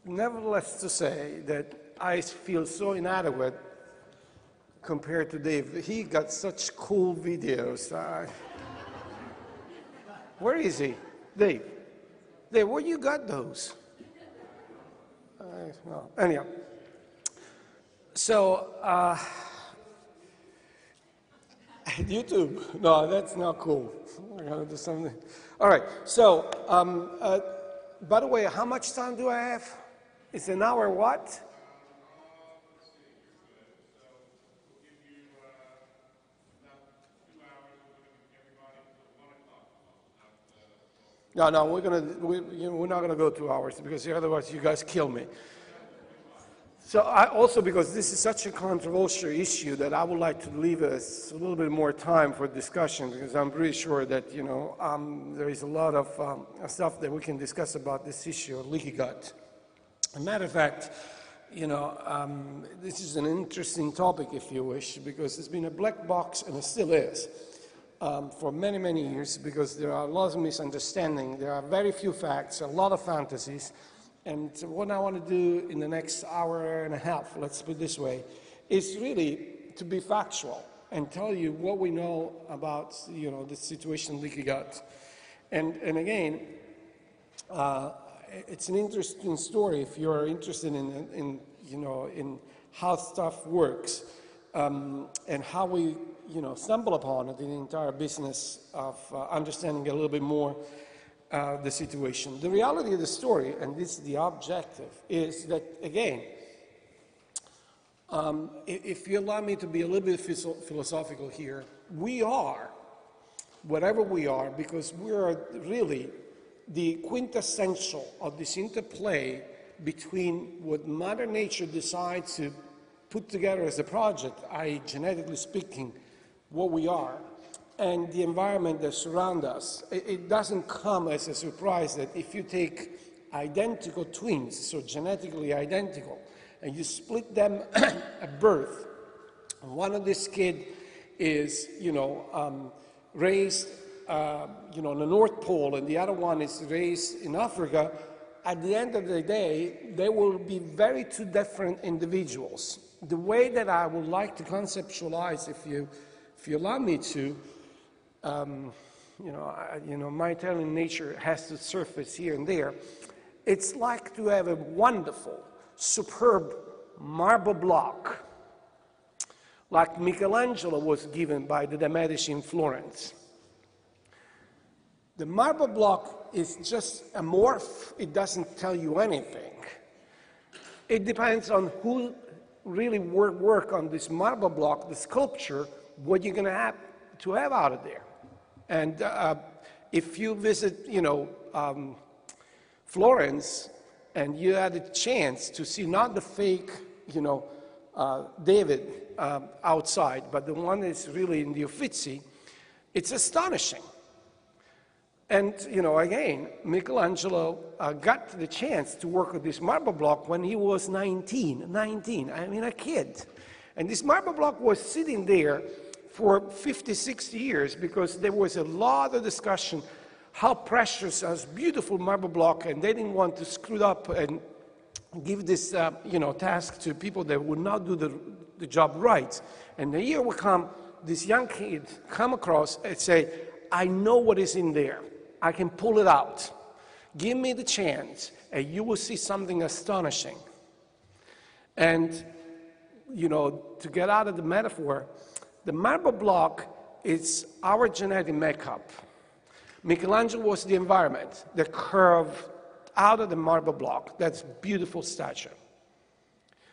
nevertheless to say that I feel so inadequate compared to Dave. He got such cool videos. Where is he? Dave. Dave, where you got those? No. Anyhow. So, YouTube. No, that's not cool. We're going to do something. All right. So, by the way, how much time do I have? It's an hour what? No, we're not gonna go 2 hours because otherwise you guys kill me. So also because this is such a controversial issue that I would like to leave us a little bit more time for discussion because I'm pretty sure that there is a lot of stuff that we can discuss about this issue of leaky gut. As a matter of fact, this is an interesting topic, if you wish, because it's been a black box and it still is. For many, many years, because there are a lot of misunderstanding, there are very few facts, a lot of fantasies, and what I want to do in the next hour and a half, let's put it this way, is really to be factual and tell you what we know about, the situation leaky gut. And again, it's an interesting story if you're interested in how stuff works and how we stumble upon it in the entire business of understanding a little bit more the situation. The reality of the story, and this is the objective, is that, again, if you allow me to be a little bit philosophical here, we are whatever we are because we are really the quintessential of this interplay between what Mother Nature decides to put together as a project, i.e. genetically speaking, what we are, and the environment that surrounds us. It doesn't come as a surprise that if you take identical twins, so genetically identical, and you split them at birth, one of these kids is, raised, on the North Pole, and the other one is raised in Africa, at the end of the day, they will be very two different individuals. The way that I would like to conceptualize, if you allow me to, my Italian nature has to surface here and there. It's like to have a wonderful, superb marble block, like Michelangelo was given by the Medici in Florence. The marble block is just amorph. It doesn't tell you anything. It depends on who really work on this marble block, the sculpture, what you're going to have out of there. And if you visit, Florence, and you had a chance to see not the fake, David outside, but the one that's really in the Uffizi, it's astonishing. And, again, Michelangelo got the chance to work with this marble block when he was 19, a kid. And this marble block was sitting there for 50, 60 years because there was a lot of discussion how precious, as beautiful marble block, and they didn't want to screw it up and give this, task to people that would not do the job right. And the year will come, this young kid come across and say, I know what is in there. I can pull it out. Give me the chance, and you will see something astonishing. And, to get out of the metaphor, the marble block is our genetic makeup. Michelangelo was the environment that curved out of the marble block. That's beautiful stature.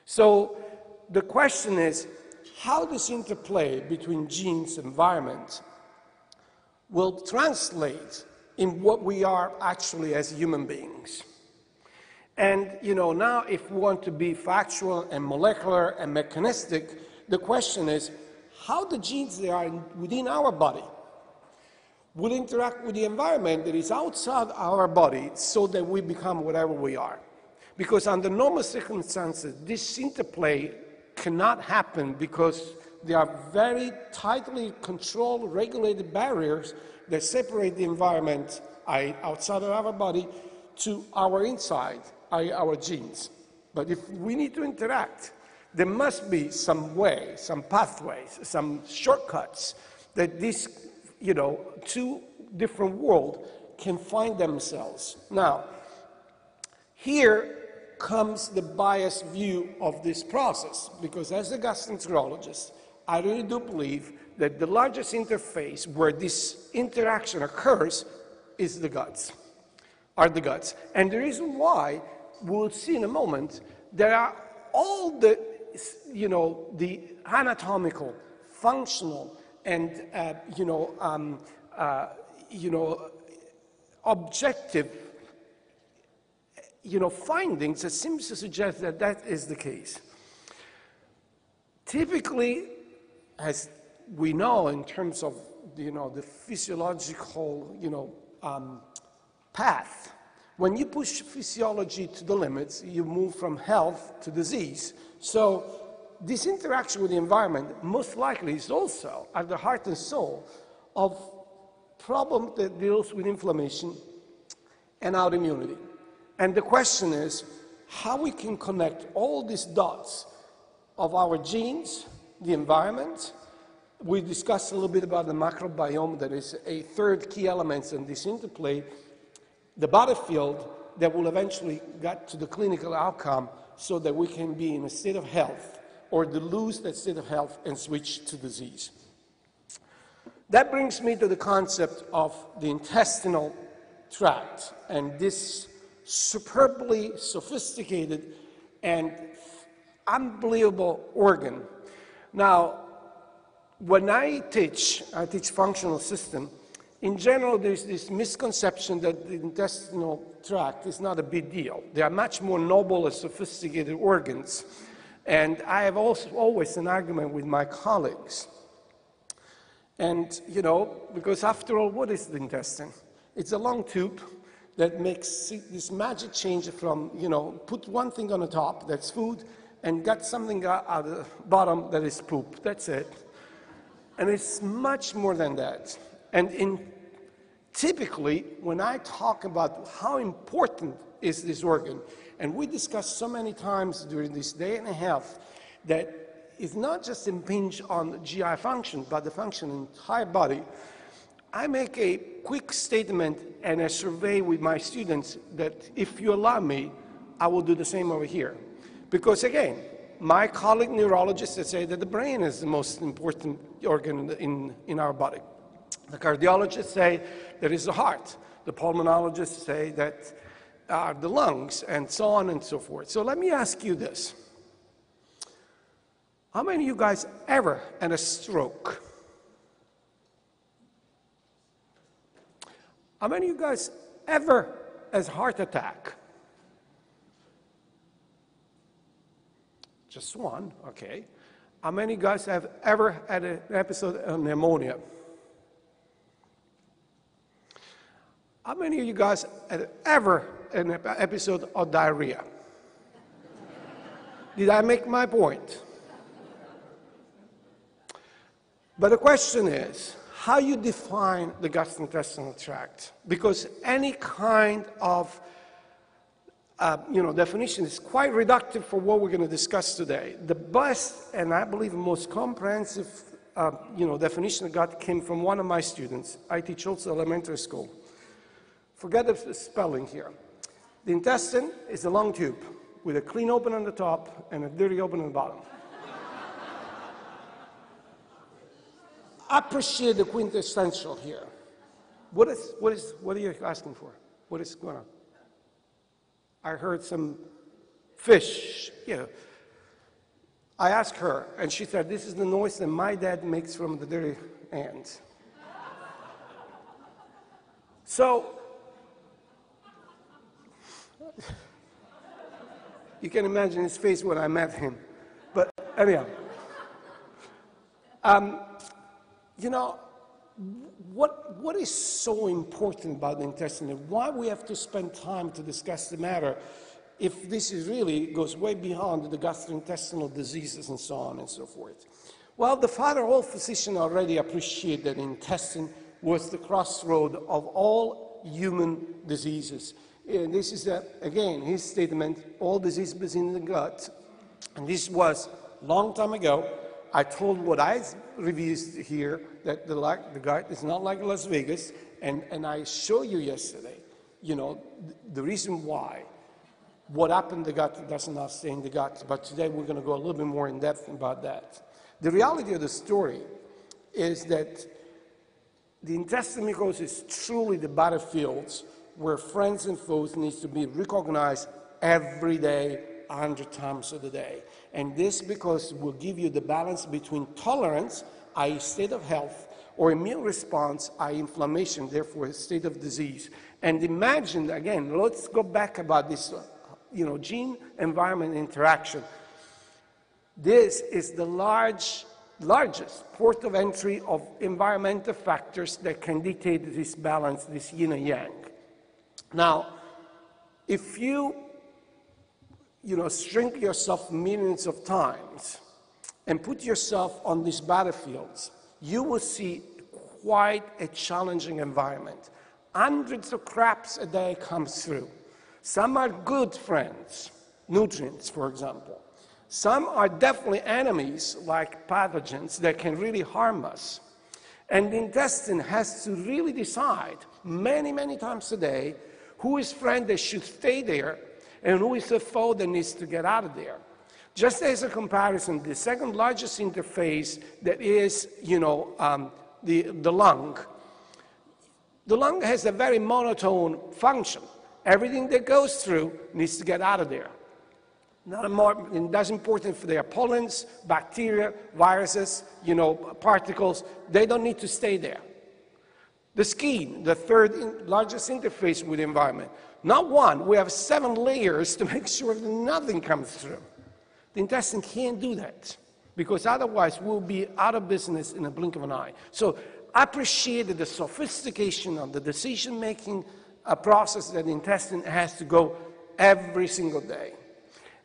So the question is, how this interplay between genes and environment will translate in what we are actually as human beings. And, now if we want to be factual and molecular and mechanistic, the question is, how the genes that are within our body will interact with the environment that is outside our body so that we become whatever we are. Because under normal circumstances, this interplay cannot happen because there are very tightly controlled, regulated barriers that separate the environment outside of our body to our inside. are our genes. But if we need to interact, there must be some way, some pathways, some shortcuts that these, two different worlds can find themselves. Now, here comes the biased view of this process, because as a gastroenterologist, I really do believe that the largest interface where this interaction occurs is the guts, are the guts. And the reason why, we'll see in a moment, there are all the, the anatomical, functional, and, objective, findings that seems to suggest that that is the case. Typically, as we know in terms of, the physiological, path, when you push physiology to the limits, you move from health to disease. So this interaction with the environment most likely is also at the heart and soul of problem that deals with inflammation and autoimmunity. And the question is how we can connect all these dots of our genes, the environment. We discussed a little bit about the microbiome, that is a third key element in this interplay, the battlefield that will eventually get to the clinical outcome so that we can be in a state of health or to lose that state of health and switch to disease. That brings me to the concept of the intestinal tract and this superbly sophisticated and unbelievable organ. Now, when I teach functional system, in general, there's this misconception that the intestinal tract is not a big deal. They are much more noble and sophisticated organs. And I have also always an argument with my colleagues. And, because after all, what is the intestine? It's a long tube that makes this magic change from, put one thing on the top, that's food, and got something at the bottom that is poop. That's it. And it's much more than that. And typically, when I talk about how important is this organ, and we discussed so many times during this day and a half that it's not just impinged on GI function, but the function in the entire body, I make a quick statement and a survey with my students that if you allow me, I will do the same over here. Because again, my colleague neurologists say that the brain is the most important organ in our body. The cardiologists say that is the heart. The pulmonologists say that are the lungs, and so on and so forth. So let me ask you this. How many of you guys ever had a stroke? How many of you guys ever has a heart attack? Just one, okay. How many of you guys have ever had an episode of pneumonia? How many of you guys have ever had an episode of diarrhea? Did I make my point? But the question is, how you define the gastrointestinal tract? Because any kind of definition is quite reductive for what we're going to discuss today. The best, and I believe the most comprehensive, definition I got came from one of my students. I teach also elementary school. Forget the spelling here. The intestine is a long tube with a clean open on the top and a dirty open on the bottom. Appreciate the quintessential here. What are you asking for? What is going on? I heard some fish. I asked her, and she said, this is the noise that my dad makes from the dirty hands. So, you can imagine his face when I met him. But anyhow, what is so important about the intestine and why we have to spend time to discuss the matter if this is really goes way beyond the gastrointestinal diseases and so on and so forth? Well, the father of all physicians already appreciated that the intestine was the crossroad of all human diseases. this is, again, his statement, all disease is in the gut. And this was a long time ago. I told what I reviewed here, that the gut is not like Las Vegas, and I showed you yesterday, you know, the reason why. What happened in the gut does not stay in the gut, but today we're going to go a little bit more in depth about that. The reality of the story is that the intestinal mucosa is truly the battlefields where friends and foes need to be recognized every day, 100 times of the day. And this because it will give you the balance between tolerance, i.e. state of health, or immune response, i.e. inflammation, therefore a state of disease. And imagine, again, let's go back about this, you know, gene-environment interaction. This is the largest port of entry of environmental factors that can dictate this balance, this yin and yang. Now, if you shrink yourself millions of times and put yourself on these battlefields, you will see quite a challenging environment. Hundreds of craps a day comes through. Some are good friends, nutrients, for example. Some are definitely enemies, like pathogens that can really harm us. And the intestine has to really decide many, many times a day who is friend that should stay there and who is a foe that needs to get out of there. Just as a comparison, the second largest interface that is, the lung. The lung has a very monotone function. Everything that goes through needs to get out of there. That's important for their pollens, bacteria, viruses, particles. They don't need to stay there. The skin, the third largest interface with the environment. Not one, we have 7 layers to make sure that nothing comes through. The intestine can't do that, because otherwise we'll be out of business in a blink of an eye. So I appreciated the sophistication of the decision-making process that the intestine has to go every single day.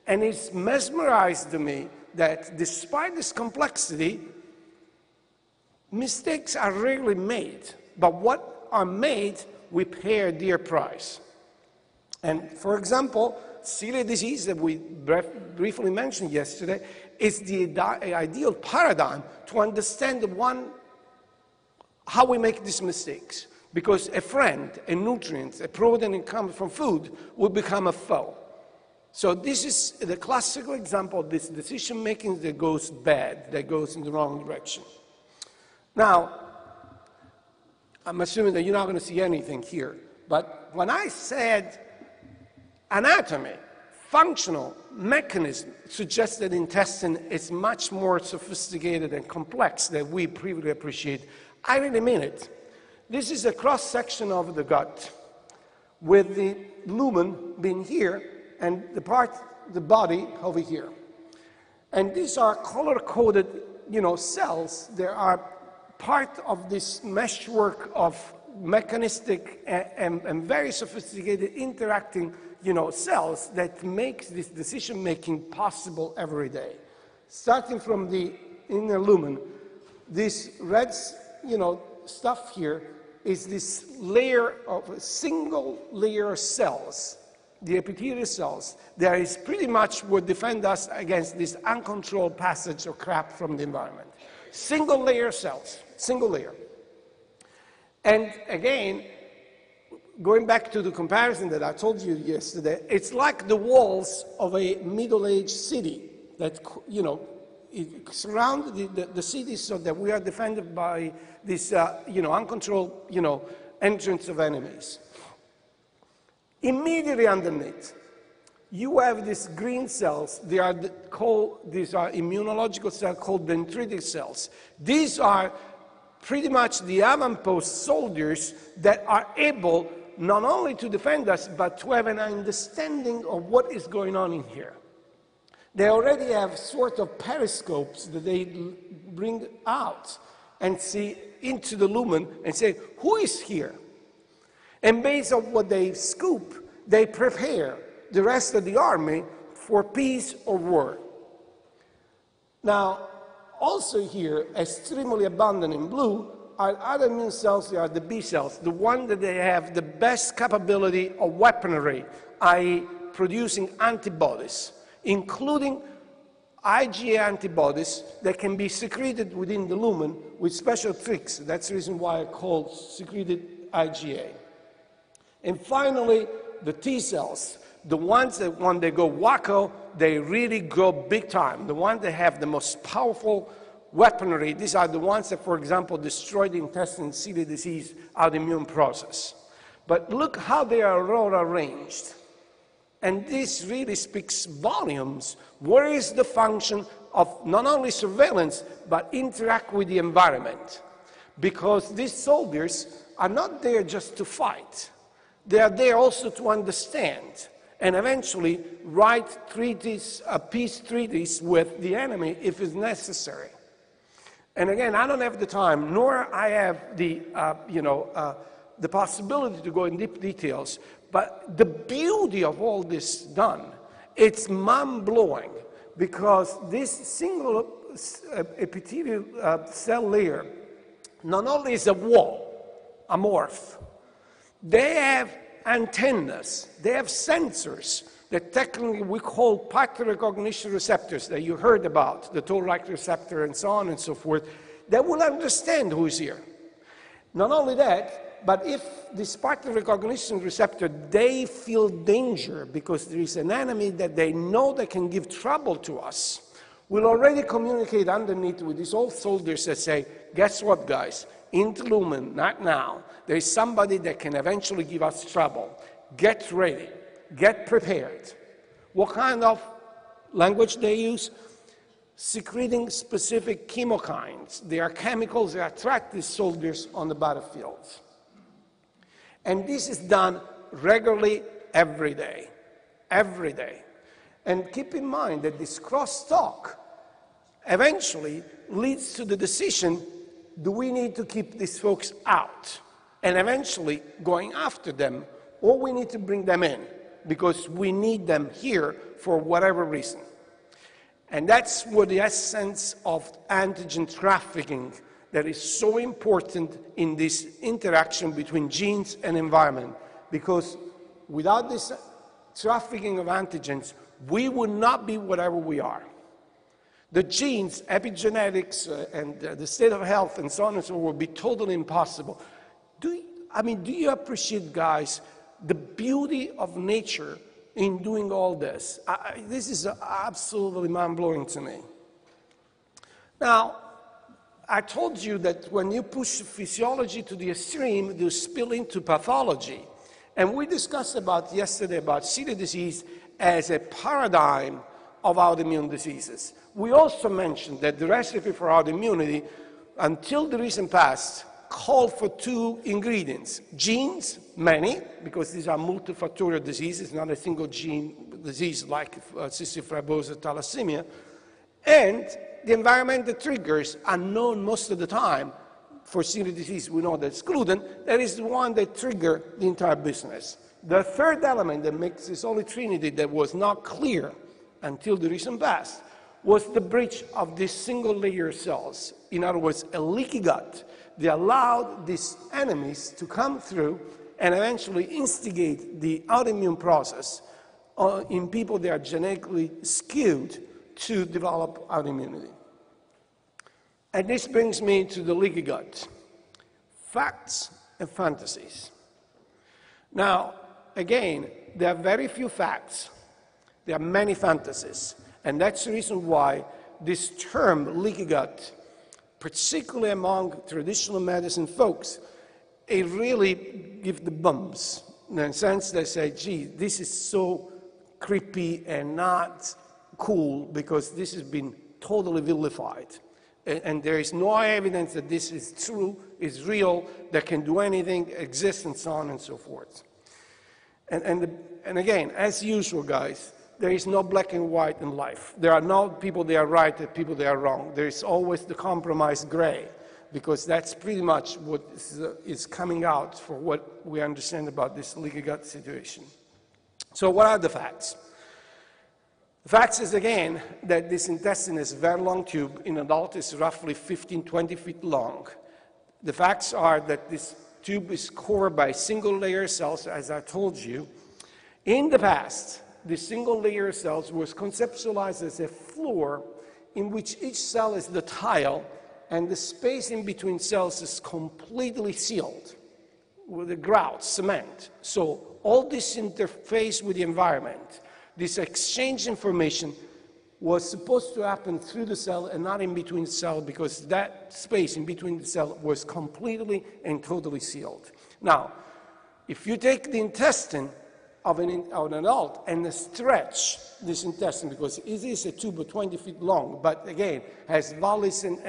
And it's mesmerized me that despite this complexity, mistakes are rarely made. But what are made, we pay a dear price. And for example, celiac disease that we briefly mentioned yesterday is the ideal paradigm to understand how we make these mistakes. Because a friend, a nutrient, a protein that comes from food will become a foe. So this is the classical example of this decision-making that goes bad, that goes in the wrong direction. Now, I'm assuming that you're not going to see anything here, but when I said anatomy, functional mechanism suggests that the intestine is much more sophisticated and complex than we previously appreciate. I really mean it. This is a cross-section of the gut with the lumen being here and the body over here. And these are color-coded, cells. They are part of this meshwork of mechanistic and very sophisticated interacting, cells that makes this decision-making possible every day. Starting from the inner lumen, this red, stuff here is this layer of a single layer cells, the epithelial cells, that is pretty much what defend us against this uncontrolled passage of crap from the environment. Single layer cells, single layer. And again, going back to the comparison that I told you yesterday, it's like the walls of a middle-aged city that, it surrounds the city so that we are defended by this, uncontrolled, entrance of enemies. Immediately underneath, you have these green cells. These are immunological cells called dendritic cells. These are pretty much the avant-post soldiers that are able not only to defend us, but to have an understanding of what is going on in here. They already have sort of periscopes that they bring out and see into the lumen and say, who is here? And based on what they scoop, they prepare the rest of the army for peace or war. Now, also here, extremely abundant in blue, our other immune cells, they are the B cells, the one that they have the best capability of weaponry, i.e. producing antibodies, including IgA antibodies that can be secreted within the lumen with special tricks. That's the reason why I call secreted IgA. And finally, the T cells, the ones that when they go wacko, they really go big time. The ones that have the most powerful weaponry, these are the ones that, for example, destroy the intestine celiac disease autoimmune process. But look how they are all arranged. And this really speaks volumes. Where is the function of not only surveillance, but interact with the environment? Because these soldiers are not there just to fight. They are there also to understand and eventually write treaties, peace treaties with the enemy if it's necessary. And again, I don't have the time, nor I have the possibility to go in deep details, but the beauty of all this done, it's mind-blowing because this single epithelial cell layer not only is a wall, a morph, they have antennas, they have sensors that technically we call pattern recognition receptors that you heard about, the toll-like receptor and so on and so forth, that will understand who is here. Not only that, but if this pattern recognition receptor, they feel danger because there is an enemy that they know that can give trouble to us, will already communicate underneath with these old soldiers that say, guess what, guys? In the lumen, not now. There is somebody that can eventually give us trouble. Get ready. Get prepared. What kind of language they use? Secreting specific chemokines. They are chemicals that attract these soldiers on the battlefields. And this is done regularly every day. Every day. And keep in mind that this crosstalk eventually leads to the decision, do we need to keep these folks out? And eventually going after them, or we need to bring them in because we need them here for whatever reason. And that's what the essence of antigen trafficking that is so important in this interaction between genes and environment. Because without this trafficking of antigens, we would not be whatever we are. The genes, epigenetics, and the state of health, and so on and so forth, would be totally impossible. Do you appreciate, guys, the beauty of nature in doing all this? This is absolutely mind-blowing to me. Now, I told you that when you push physiology to the extreme, you spill into pathology. And we discussed yesterday about celiac disease as a paradigm of autoimmune diseases. We also mentioned that the recipe for autoimmunity, until the recent past, called for two ingredients. Genes, many, because these are multifactorial diseases, not a single gene disease like cystic fibrosis, thalassemia, and the environmental triggers are known most of the time. For celiac disease, we know that's gluten. That is the one that triggers the entire business. The third element that makes this holy trinity that was not clear until the recent past was the breach of these single layer cells. In other words, a leaky gut. They allowed these enemies to come through and eventually instigate the autoimmune process in people that are genetically skewed to develop autoimmunity. And this brings me to the leaky gut. Facts and fantasies. Now, again, there are very few facts. There are many fantasies. And that's the reason why this term, leaky gut, particularly among traditional medicine folks, it really gives the bumps. In a sense, they say, gee, this is so creepy and not cool because this has been totally vilified. And there is no evidence that this is true, is real, that can do anything, exists, and so on and so forth. And again, as usual, guys, there is no black and white in life. There are no people that are right and people that are wrong. There is always the compromised gray, because that's pretty much what is coming out for what we understand about this leaky gut situation. So what are the facts? The facts is, again, that this intestine is a very long tube. In adult, it's roughly 15, 20 feet long. The facts are that this tube is covered by single layer cells, as I told you. In the past, the single layer cells was conceptualized as a floor in which each cell is the tile and the space in between cells is completely sealed with a grout, cement. So all this interface with the environment, this exchange information was supposed to happen through the cell and not in between the cell, because that space in between the cell was completely and totally sealed. Now, if you take the intestine of an adult and stretch this intestine, because it is a tube of 20 feet long, but again, has valleys and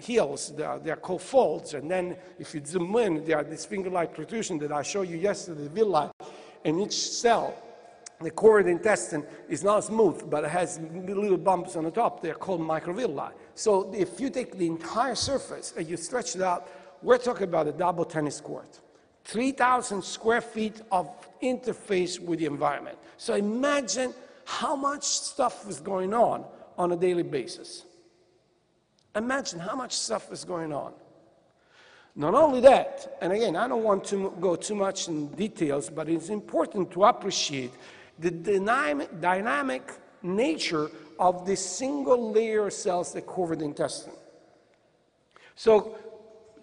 hills. They are called folds. And then if you zoom in, there are these finger-like protrusions that I showed you yesterday, the villi, and each cell, the core of the intestine, is not smooth, but it has little bumps on the top. They're called microvilli. So if you take the entire surface and you stretch it out, we're talking about a double tennis court. 3,000 square feet of interface with the environment. So imagine how much stuff is going on a daily basis. Imagine how much stuff is going on. Not only that, and again, I don't want to go too much in details, but it's important to appreciate the dynamic nature of the single layer cells that cover the intestine. So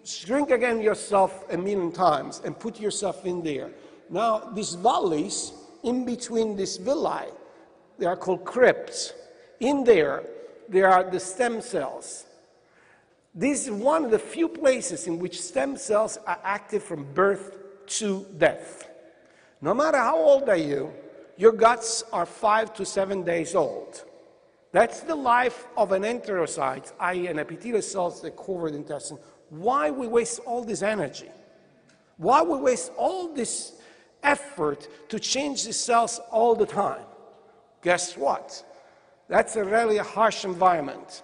shrink again yourself 1,000,000 times and put yourself in there. Now, these valleys in between these villi, they are called crypts. In there are the stem cells. This is one of the few places in which stem cells are active from birth to death. No matter how old are you, your guts are 5 to 7 days old. That's the life of an enterocyte, i.e. an epithelial cells that cover the intestine. Why we waste all this energy? Why we waste all this effort to change the cells all the time? Guess what? That's a really harsh environment.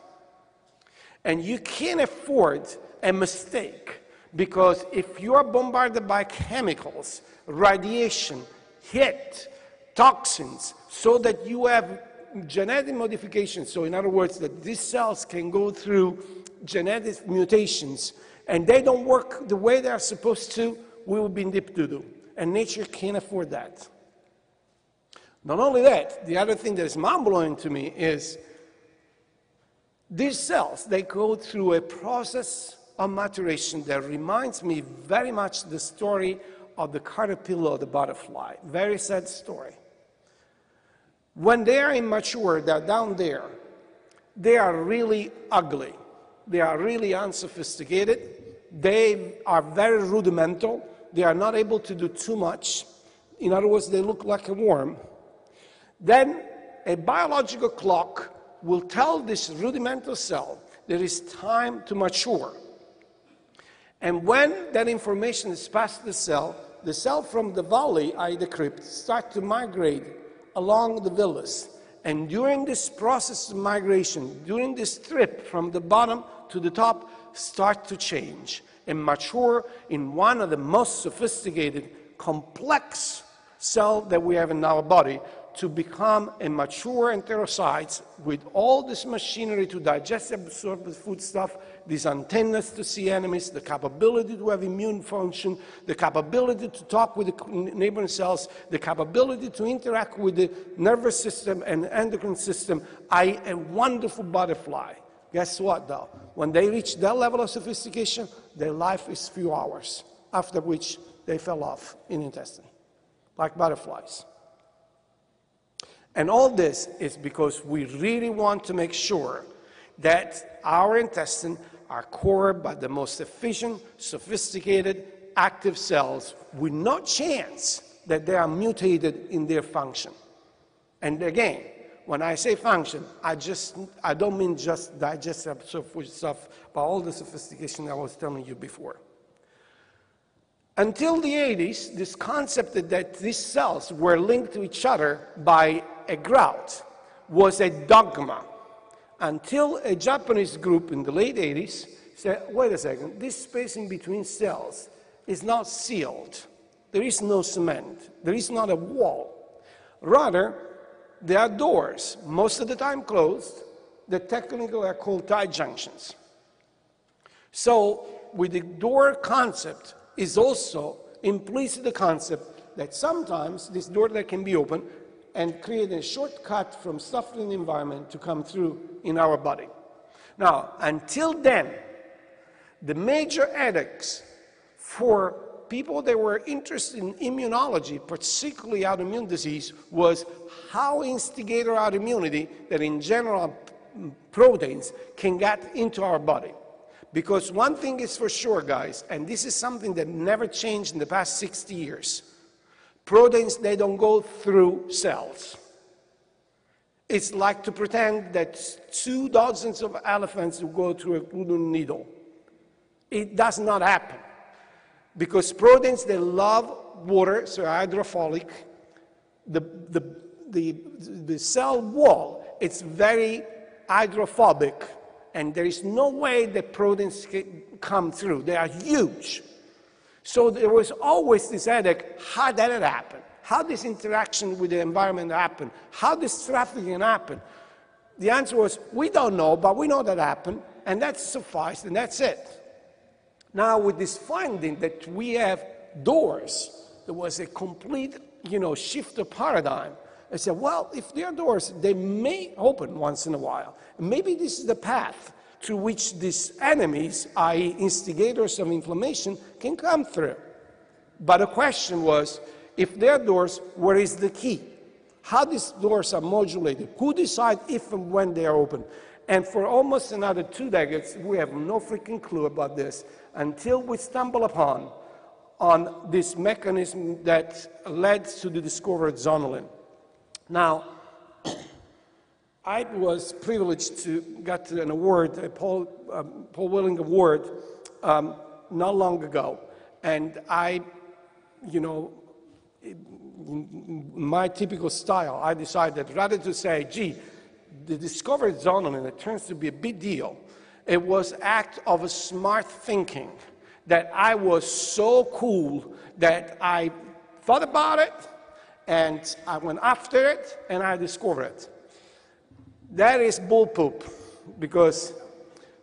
And you can't afford a mistake, because if you are bombarded by chemicals, radiation, heat, toxins, so that you have genetic modifications, so in other words, that these cells can go through genetic mutations, and they don't work the way they are supposed to, we will be in deep doo-doo. And nature can't afford that. Not only that, the other thing that is mind-blowing to me is these cells, they go through a process of maturation that reminds me very much the story of the caterpillar or the butterfly. Very sad story. When they are immature, they're down there, they are really ugly. They are really unsophisticated. They are very rudimental. They are not able to do too much. In other words, they look like a worm. Then a biological clock will tell this rudimental cell that it's time to mature. And when that information is passed to the cell from the valley, i.e. the crypt, start to migrate along the villi. And during this process of migration, during this trip from the bottom to the top, start to change and mature in one of the most sophisticated, complex cells that we have in our body, to become a mature enterocyte with all this machinery to digest and absorb the foodstuff, these antennas to see enemies, the capability to have immune function, the capability to talk with the neighboring cells, the capability to interact with the nervous system and endocrine system, a wonderful butterfly. Guess what, though? When they reach that level of sophistication, their life is few hours, after which they fell off in the intestine, like butterflies. And all this is because we really want to make sure that our intestines are covered by the most efficient, sophisticated, active cells with no chance that they are mutated in their function. And again, when I say function, I don't mean just digestive stuff, but all the sophistication I was telling you before. Until the 80s, this concept that these cells were linked to each other by a grout was a dogma, until a Japanese group in the late 80s said, wait a second, this space in between cells is not sealed. There is no cement. There is not a wall. Rather, there are doors, most of the time closed, that technically are called tight junctions. So with the door concept is also implicit the concept that sometimes this door that can be open and create a shortcut from stuff in the environment to come through in our body. Now, until then, the major headaches for people that were interested in immunology, particularly autoimmune disease, was how instigator autoimmunity, that in general proteins, can get into our body. Because one thing is for sure, guys, and this is something that never changed in the past 60 years, proteins, they don't go through cells. It's like to pretend that 2 dozens of elephants will go through a wooden needle. It does not happen. Because proteins, they love water, so hydrophilic. The cell wall, it's very hydrophobic, and there is no way that proteins can come through. They are huge. So there was always this headache, how did it happen? How this interaction with the environment happened? How this trafficking happened? The answer was, we don't know, but we know that happened, and that sufficed, and that's it. Now, with this finding that we have doors, there was a complete, shift of paradigm. I said, well, if there are doors, they may open once in a while. Maybe this is the path through which these enemies, i.e. instigators of inflammation, can come through. But the question was, if there are doors, where is the key? How these doors are modulated? Who decides if and when they are open? And for almost another 2 decades, we have no freaking clue about this until we stumble upon this mechanism that led to the discovery of Zonulin. Now, I was privileged to get an award, a Paul Willing Award, not long ago. And I, in my typical style, I decided rather to say, gee, the discovery of Zonulin, it turns to be a big deal. It was an act of a smart thinking that I was so cool that I thought about it, and I went after it, and I discovered it. That is bullpoop, because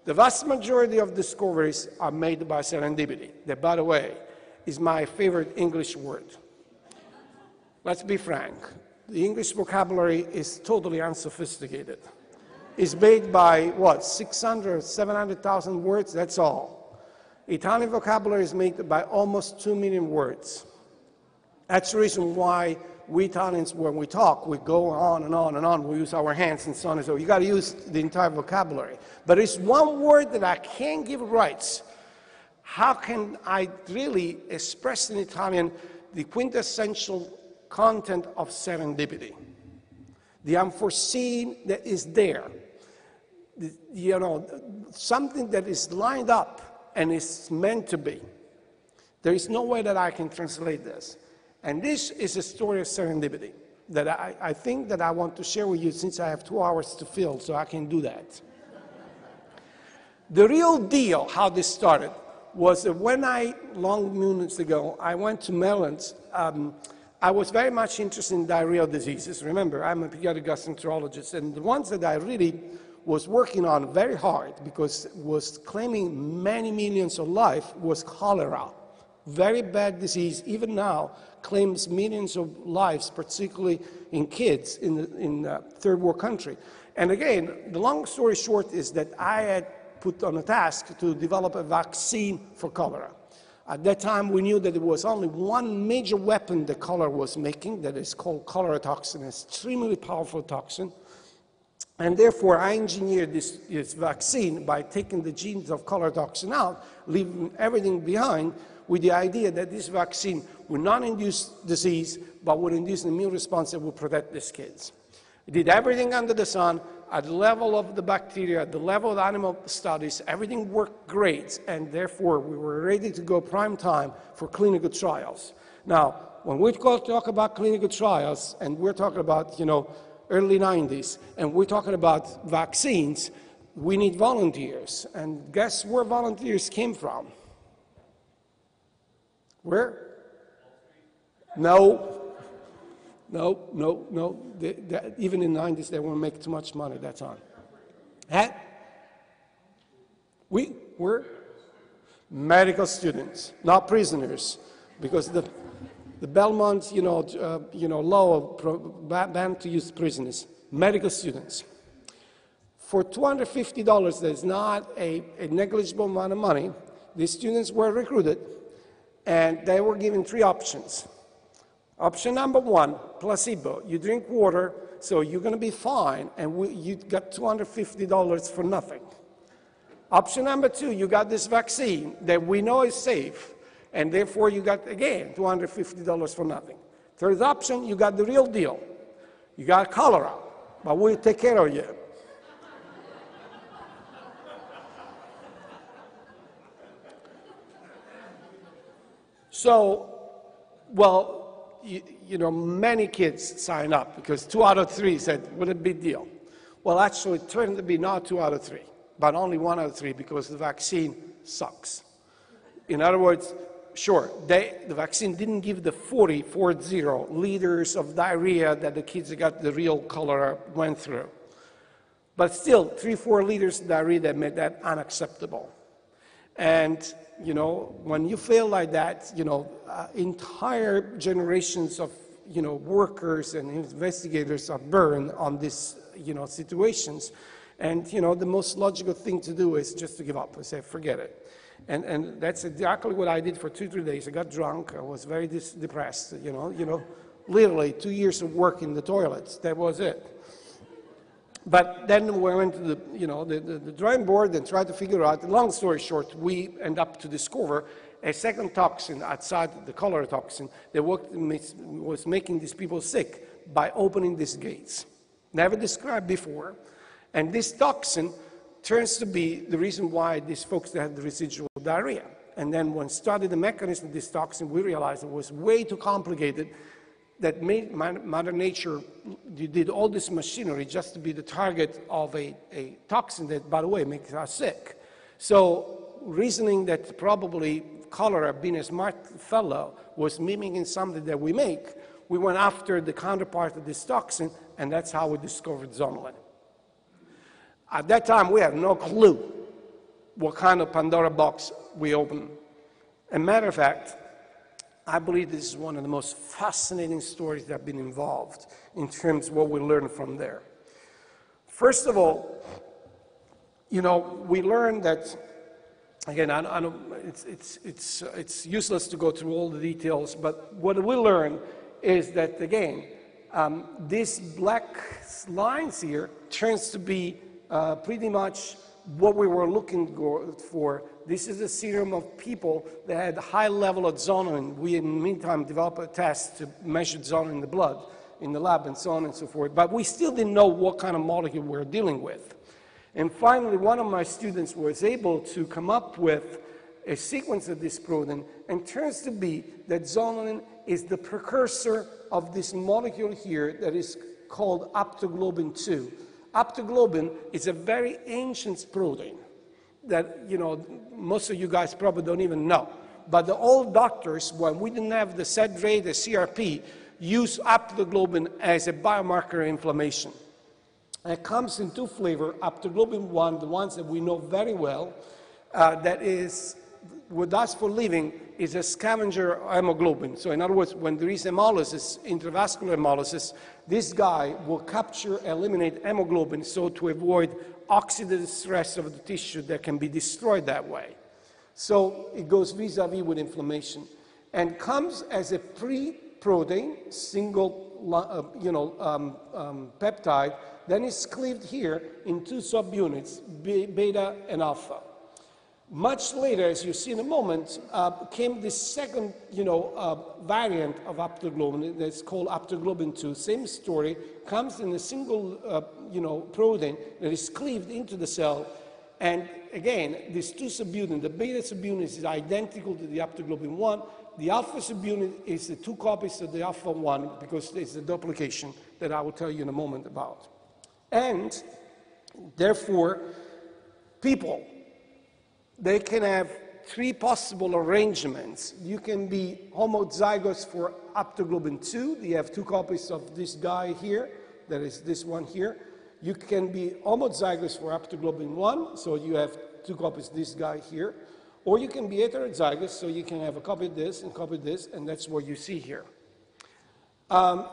the vast majority of discoveries are made by serendipity. That, by the way, is my favorite English word. Let's be frank. The English vocabulary is totally unsophisticated. It's made by, 600, 700,000 words? That's all. Italian vocabulary is made by almost 2 million words. That's the reason why we Italians, when we talk, we go on and on and on. We use our hands and so on and so on. You got to use the entire vocabulary. But it's one word that I can't give rights. How can I really express in Italian the quintessential content of serendipity? The unforeseen that is there. Something that is lined up and is meant to be. There is no way that I can translate this. And this is a story of serendipity that I think that I want to share with you, since I have 2 hours to fill, so I can do that. The real deal, how this started, was that when long minutes ago, I went to Maryland. I was very much interested in diarrheal diseases. Remember, I'm a pediatric gastroenterologist, and the ones that I really was working on very hard, because it was claiming many millions of lives, was cholera. Very bad disease, even now, claims millions of lives, particularly in kids in third world country. And again, the long story short is that I had put on a task to develop a vaccine for cholera. At that time, we knew that there was only one major weapon that cholera was making, that is called cholera toxin, an extremely powerful toxin. And therefore, I engineered this vaccine by taking the genes of cholera toxin out, leaving everything behind, with the idea that this vaccine would not induce disease, but would induce an immune response that would protect these kids. We did everything under the sun, at the level of the bacteria, at the level of the animal studies. Everything worked great, and therefore we were ready to go prime time for clinical trials. Now, when we talk about clinical trials, and we're talking about, early 90s, and we're talking about vaccines, we need volunteers. And guess where volunteers came from? Where? No. Even in the 90s, they wouldn't make too much money at that time. We were? Medical students, not prisoners, because the Belmont, law banned to use prisoners. Medical students. For $250, that's not a negligible amount of money. These students were recruited, and they were given 3 options. Option number 1, placebo. You drink water, so you're going to be fine, and you got $250 for nothing. Option number 2, you got this vaccine that we know is safe, and therefore you got, again, $250 for nothing. Third option, you got the real deal. You got cholera, but we'll take care of you. So, well, many kids sign up because 2 out of 3 said, what a big deal. Well, actually, it turned to be not 2 out of 3. But only 1 out of 3 because the vaccine sucks. In other words, sure, the vaccine didn't give the 40 liters of diarrhea that the kids that got the real cholera went through. But still, 3-4 liters of diarrhea that made that unacceptable. And, when you fail like that, entire generations of, workers and investigators are burned on these, situations. And, the most logical thing to do is just to give up and say, forget it. And that's exactly what I did for 2-3 days. I got drunk. I was very depressed, literally 2 years of work in the toilets. That was it. But then we went to the drawing board and tried to figure out, long story short, we end up to discover a second toxin outside the cholera toxin that was making these people sick by opening these gates. Never described before. And this toxin turns to be the reason why these folks had the residual diarrhea. And then when we studied the mechanism of this toxin, we realized it was way too complicated, that made Mother Nature did all this machinery just to be the target of a toxin that, by the way, makes us sick. So reasoning that probably cholera, being a smart fellow, was mimicking something that we make, we went after the counterpart of this toxin, and that's how we discovered Zonulin. At that time, we had no clue what kind of Pandora box we opened. As a matter of fact, I believe this is one of the most fascinating stories that have been involved in terms of what we learned from there. First of all, we learned that, again, it's useless to go through all the details, but what we learned is that, again, these black lines here turns to be pretty much what we were looking for. This is a serum of people that had a high level of zonulin. We, in the meantime, developed a test to measure zonulin in the blood, in the lab, and so on and so forth. But we still didn't know what kind of molecule we were dealing with. And finally, one of my students was able to come up with a sequence of this protein, and it turns to be that zonulin is the precursor of this molecule here that is called aptoglobin 2. Aptoglobin is a very ancient protein that, most of you guys probably don't even know. But the old doctors, when we didn't have the SED rate, the CRP, used aptoglobin as a biomarker of inflammation. And it comes in 2 flavors, aptoglobin 1, the ones that we know very well, that is, with us for living, is a scavenger of hemoglobin. So in other words, when there is hemolysis, intravascular hemolysis, this guy will capture, eliminate hemoglobin so to avoid oxidative stress of the tissue that can be destroyed that way. So it goes vis-a-vis with inflammation and comes as a pre-protein, single peptide, then it's cleaved here in 2 subunits, beta and alpha. Much later, as you see in a moment, came this second, variant of aptoglobin that's called aptoglobin 2. Same story, comes in a single, protein that is cleaved into the cell. And again, these 2 subunits, the beta subunit is identical to the aptoglobin 1. The alpha subunit is the 2 copies of the alpha 1 because there's a duplication that I will tell you in a moment about. And therefore, people, they can have 3 possible arrangements. You can be homozygous for aptoglobin 2. You have 2 copies of this guy here, that is this one here. You can be homozygous for aptoglobin 1, so you have 2 copies of this guy here. Or you can be heterozygous, so you can have a copy of this, and that's what you see here.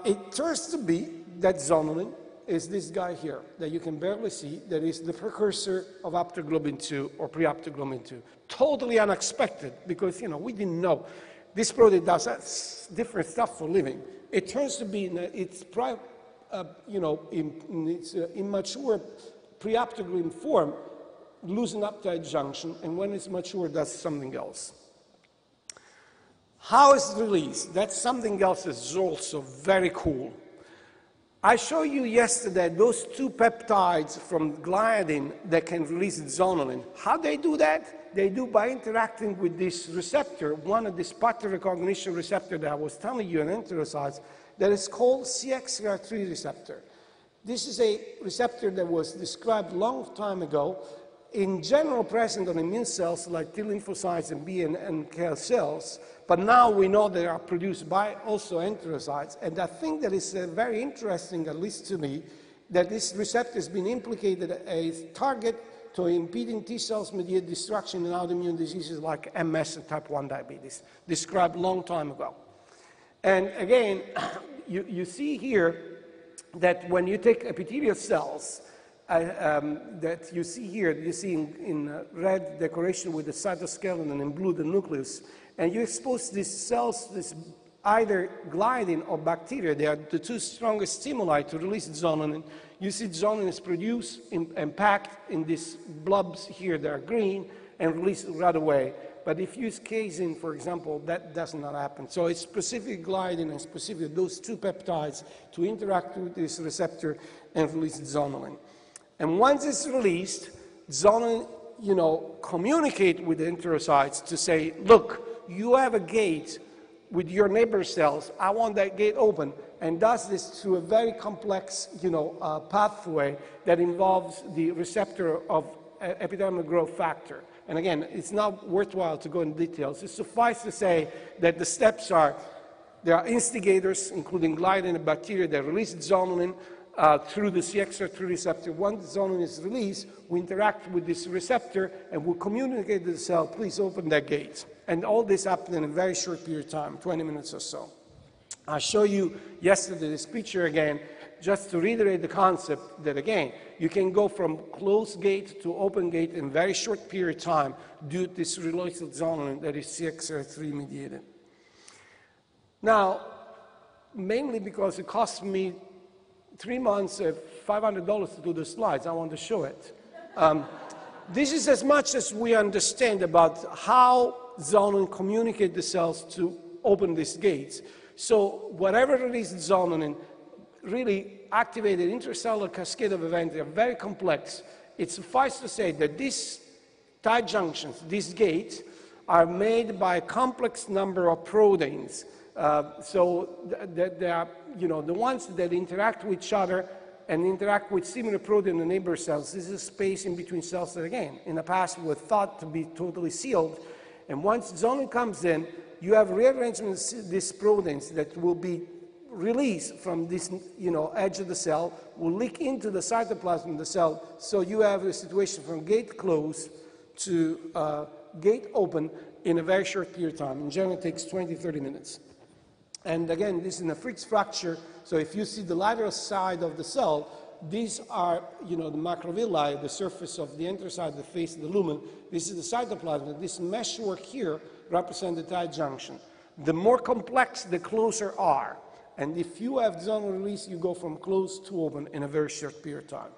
It turns to be that zonulin is this guy here that you can barely see, that is the precursor of aptoglobin 2 or pre-aptoglobin 2. Totally unexpected, because we didn't know. This protein does different stuff for living. It turns to be in its immature pre-aptoglobin form, losing up tight junction, and when it's mature, does something else. How is it released? That's something else that's also very cool. I showed you yesterday those two peptides from gliadin that can release zonulin. How they do that? They do by interacting with this receptor, one of this pattern recognition receptor that I was telling you in enterocytes, that is called CXCR3 receptor. This is a receptor that was described a long time ago, in general present on immune cells like T lymphocytes and B and NK cells, but now we know they are produced by also enterocytes. And I think that is very interesting, at least to me, that this receptor has been implicated as target to impeding T cells mediated destruction in autoimmune diseases like MS and type 1 diabetes, described a long time ago. And again, you see here that when you take epithelial cells, that you see here, you see in red decoration with the cytoskeleton and in blue the nucleus, and you expose these cells, this either gliadin or bacteria, they are the two strongest stimuli to release zonulin. You see zonulin is produced and packed in these blobs here that are green and released right away. But if you use casein, for example, that does not happen. So it's specific gliadin and specific those two peptides to interact with this receptor and release zonulin. And once it's released, zonulin, communicate with the enterocytes to say, look, you have a gate with your neighbor cells. I want that gate open, and does this through a very complex, pathway that involves the receptor of epidermal growth factor. And again, it's not worthwhile to go into details. It suffices to say that the steps are, there are instigators, including gliadin and bacteria, that release zonulin through the CXCR3 receptor. Once zonulin is released, we interact with this receptor and we communicate to the cell, please open that gate. And all this happened in a very short period of time, 20 minutes or so. I'll show you yesterday this picture again, just to reiterate the concept that, again, you can go from closed gate to open gate in a very short period of time due to this release of zonulin that is CXCR3 mediated. Now, mainly because it cost me 3 months, $500 to do the slides, I want to show it. This is as much as we understand about how zonulin communicate the cells to open these gates. So whatever released zonulin really activated intracellular cascade of events. They are very complex. It suffices to say that these tight junctions, these gates, are made by a complex number of proteins. So they are, the ones that interact with each other and interact with similar protein in the neighbor cells. This is a space in between cells that, again, in the past were thought to be totally sealed. And once zonulin comes in, you have rearrangements of these proteins that will be released from this, edge of the cell, will leak into the cytoplasm of the cell. So you have a situation from gate closed to gate open in a very short period of time. In general, it takes 20, 30 minutes. And again, this is in a Fritz fracture. So if you see the lateral side of the cell, these are, the macrovilli, the surface of the enterocyte, the face of the lumen. This is the cytoplasm. This meshwork here represents the tight junction. The more complex, the closer are. And if you have zonal release, you go from closed to open in a very short period of time.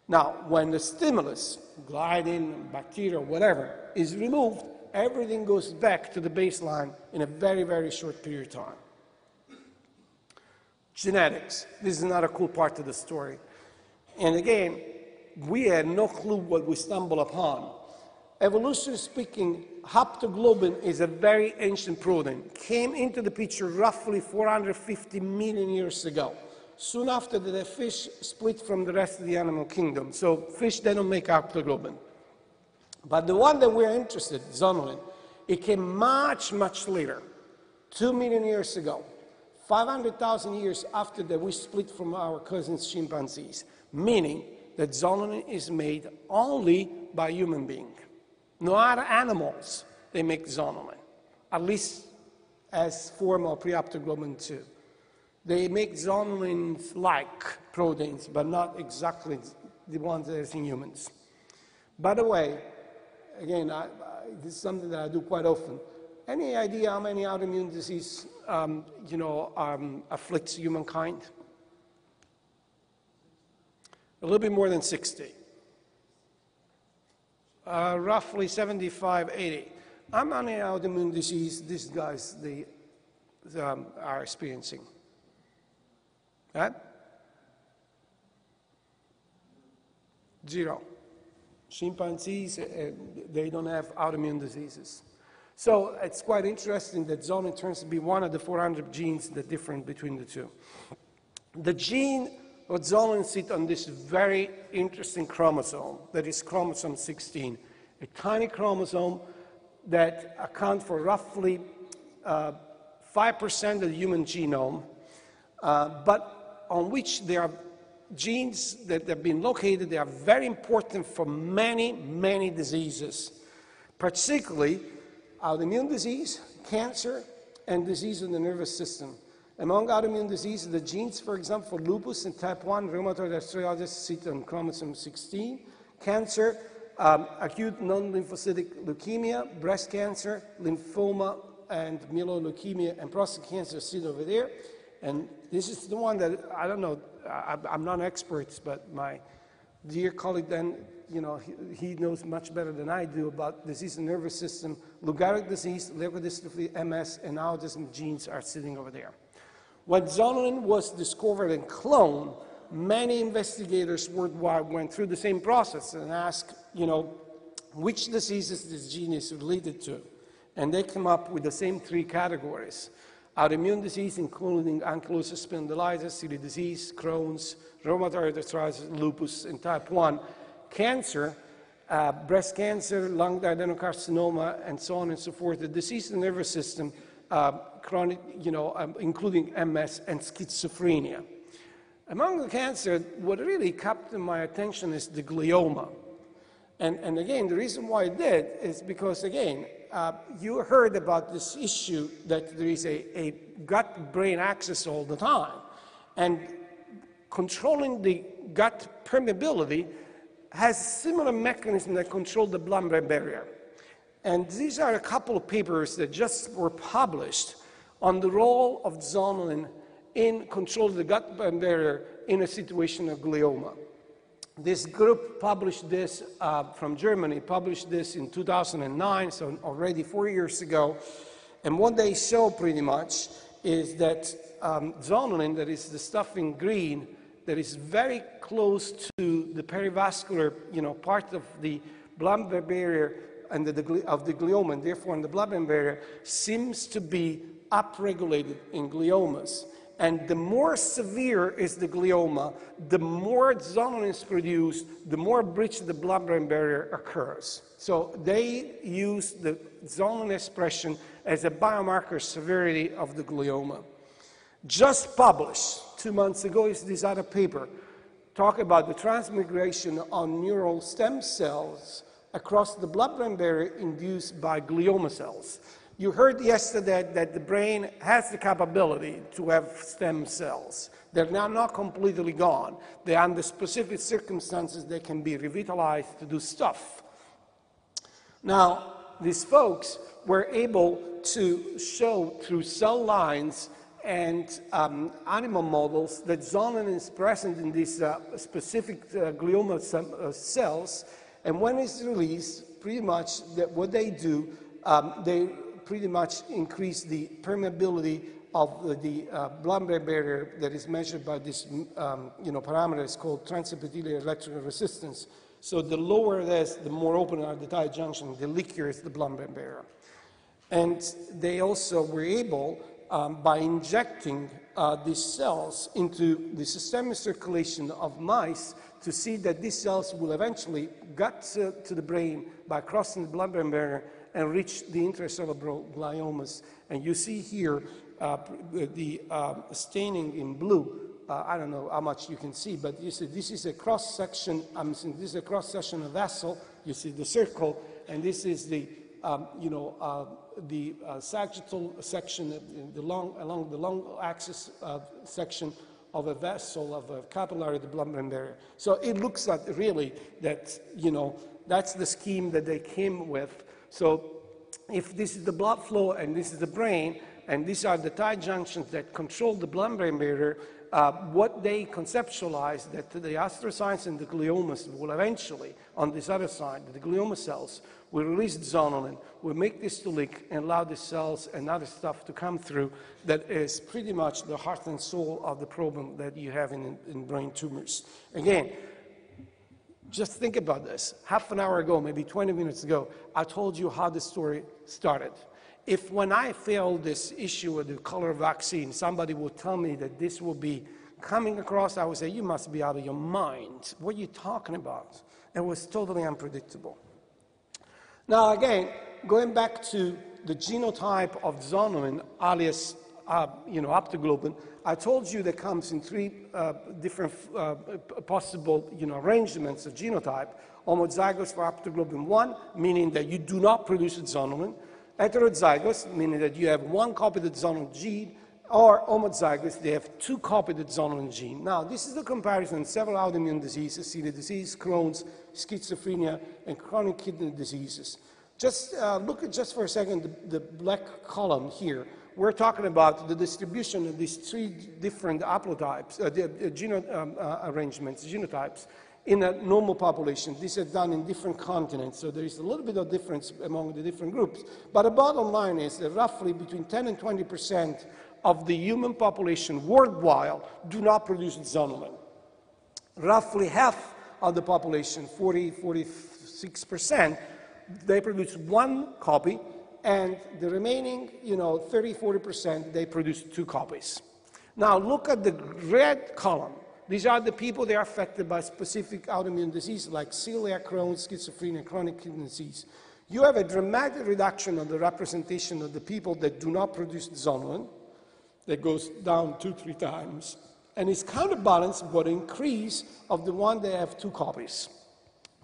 Now, when the stimulus, gliadin, bacteria, whatever, is removed, everything goes back to the baseline in a very, very short period of time. Genetics. This is another cool part of the story. And again, we had no clue what we stumbled upon. Evolutionarily speaking, haptoglobin is a very ancient protein. Came into the picture roughly 450 million years ago. Soon after the fish split from the rest of the animal kingdom. So fish, they don't make haptoglobin. But the one that we're interested, zonulin, it came much, much later, 2 million years ago, 500,000 years after that we split from our cousins chimpanzees, meaning that zonulin is made only by human beings. No other animals, they make zonulin, at least as form of preoptoglobin 2. They make zonulin-like proteins, but not exactly the ones that are in humans. By the way, again, this is something that I do quite often. Any idea how many autoimmune disease, afflicts humankind? A little bit more than 60. Roughly 75, 80. How many autoimmune disease these guys are experiencing? Right? 0. Chimpanzees, they don't have autoimmune diseases. So it's quite interesting that zonulin turns to be one of the 400 genes that differ between the two. The gene of zonulin sits on this very interesting chromosome, that is chromosome 16, a tiny chromosome that accounts for roughly 5% of the human genome, but on which there are genes that have been located. They are very important for many, many diseases, particularly autoimmune disease, cancer, and disease of the nervous system. Among autoimmune diseases, the genes, for example, for lupus and type 1 rheumatoid arthritis sit on chromosome 16. Cancer, acute non-lymphocytic leukemia, breast cancer, lymphoma, and myeloleukemia, and prostate cancer sit over there. And this is the one that, I don't know, I'm not an expert, but my dear colleague then, he knows much better than I do about disease of the nervous system. Lou Gehrig's disease, leukodystrophy, MS, and autism genes are sitting over there. When zonulin was discovered and cloned, many investigators worldwide went through the same process and asked, which diseases this gene is related to. And they came up with the same 3 categories. Autoimmune disease, including ankylosing spondylitis, celiac disease, Crohn's, rheumatoid arthritis, lupus, and type 1. Cancer, breast cancer, lung adenocarcinoma, and so on and so forth. The disease of the nervous system, chronic, including MS and schizophrenia. Among the cancer, what really captured my attention is the glioma. And again, the reason why I did is because, again, you heard about this issue that there is a gut-brain axis all the time. And controlling the gut permeability has a similar mechanism that controls the blood-brain barrier. And these are a couple of papers that just were published on the role of zonulin in control of the gut-brain barrier in a situation of glioma. This group published this from Germany, published this in 2009, so already 4 years ago. And what they show pretty much is that zonulin, that is the stuff in green, that is very close to the perivascular, part of the blood-brain barrier and of the glioma, and therefore in the blood-brain barrier, seems to be upregulated in gliomas. And the more severe is the glioma, the more zonulin is produced, the more breach of the blood-brain barrier occurs. So they use the zonulin expression as a biomarker severity of the glioma. Just published 2 months ago is this other paper, talk about the transmigration on neural stem cells across the blood-brain barrier induced by glioma cells. You heard yesterday that the brain has the capability to have stem cells. They're now not completely gone. They're under specific circumstances they can be revitalized to do stuff. Now, these folks were able to show through cell lines and animal models that zonulin is present in these specific glioma cells, and when it's released, pretty much what they do, they pretty much increase the permeability of the blood-brain barrier that is measured by this parameter. It's called transepithelial electrical resistance. So the lower it is, the more open are the tight junction, the leakier is the blood-brain barrier. And they also were able, by injecting these cells into the systemic circulation of mice, to see that these cells will eventually get to the brain by crossing the blood-brain barrier and reach the intracerebral gliomas. And you see here the staining in blue. I don't know how much you can see, but you see this is a cross-section. This is a cross-section of vessel. You see the circle, and this is the, sagittal section, along the long axis section of a vessel, of a capillary, the blood-brain barrier. So it looks like really that, that's the scheme that they came with. So if this is the blood flow and this is the brain, and these are the tight junctions that control the blood-brain barrier, what they conceptualize that the astrocytes and the gliomas will eventually, on this other side, the glioma cells, will release zonulin, will make this to leak and allow the cells and other stuff to come through. That is pretty much the heart and soul of the problem that you have in brain tumors. Again, just think about this. Half an hour ago, maybe 20 minutes ago, I told you how the story started. If when I failed this issue with the color vaccine, somebody would tell me that this will be coming across, I would say, you must be out of your mind. What are you talking about? It was totally unpredictable. Now again, going back to the genotype of zonulin, alias optoglobin, I told you that comes in three different possible arrangements of genotype. Homozygous for optoglobin 1, meaning that you do not produce zonulin. Heterozygous, meaning that you have one copy of the zonulin gene, or homozygous, they have two copies of the zonulin gene. Now, this is the comparison of several autoimmune diseases, celiac disease, Crohn's, schizophrenia, and chronic kidney diseases. Just look at just for a second the black column here. We're talking about the distribution of these three different haplotypes, arrangements, genotypes, in a normal population. These are done in different continents, so there is a little bit of difference among the different groups. But the bottom line is that roughly between 10 and 20% of the human population worldwide do not produce zonulin. Roughly half of the population, 46%, they produce one copy, and the remaining, 30-40%, they produce two copies. Now look at the red column. These are the people that are affected by specific autoimmune disease like celiac, Crohn's, schizophrenia, chronic kidney disease. You have a dramatic reduction of the representation of the people that do not produce zonulin, that goes down 2-3 times, and is counterbalanced by the increase of the one that have two copies,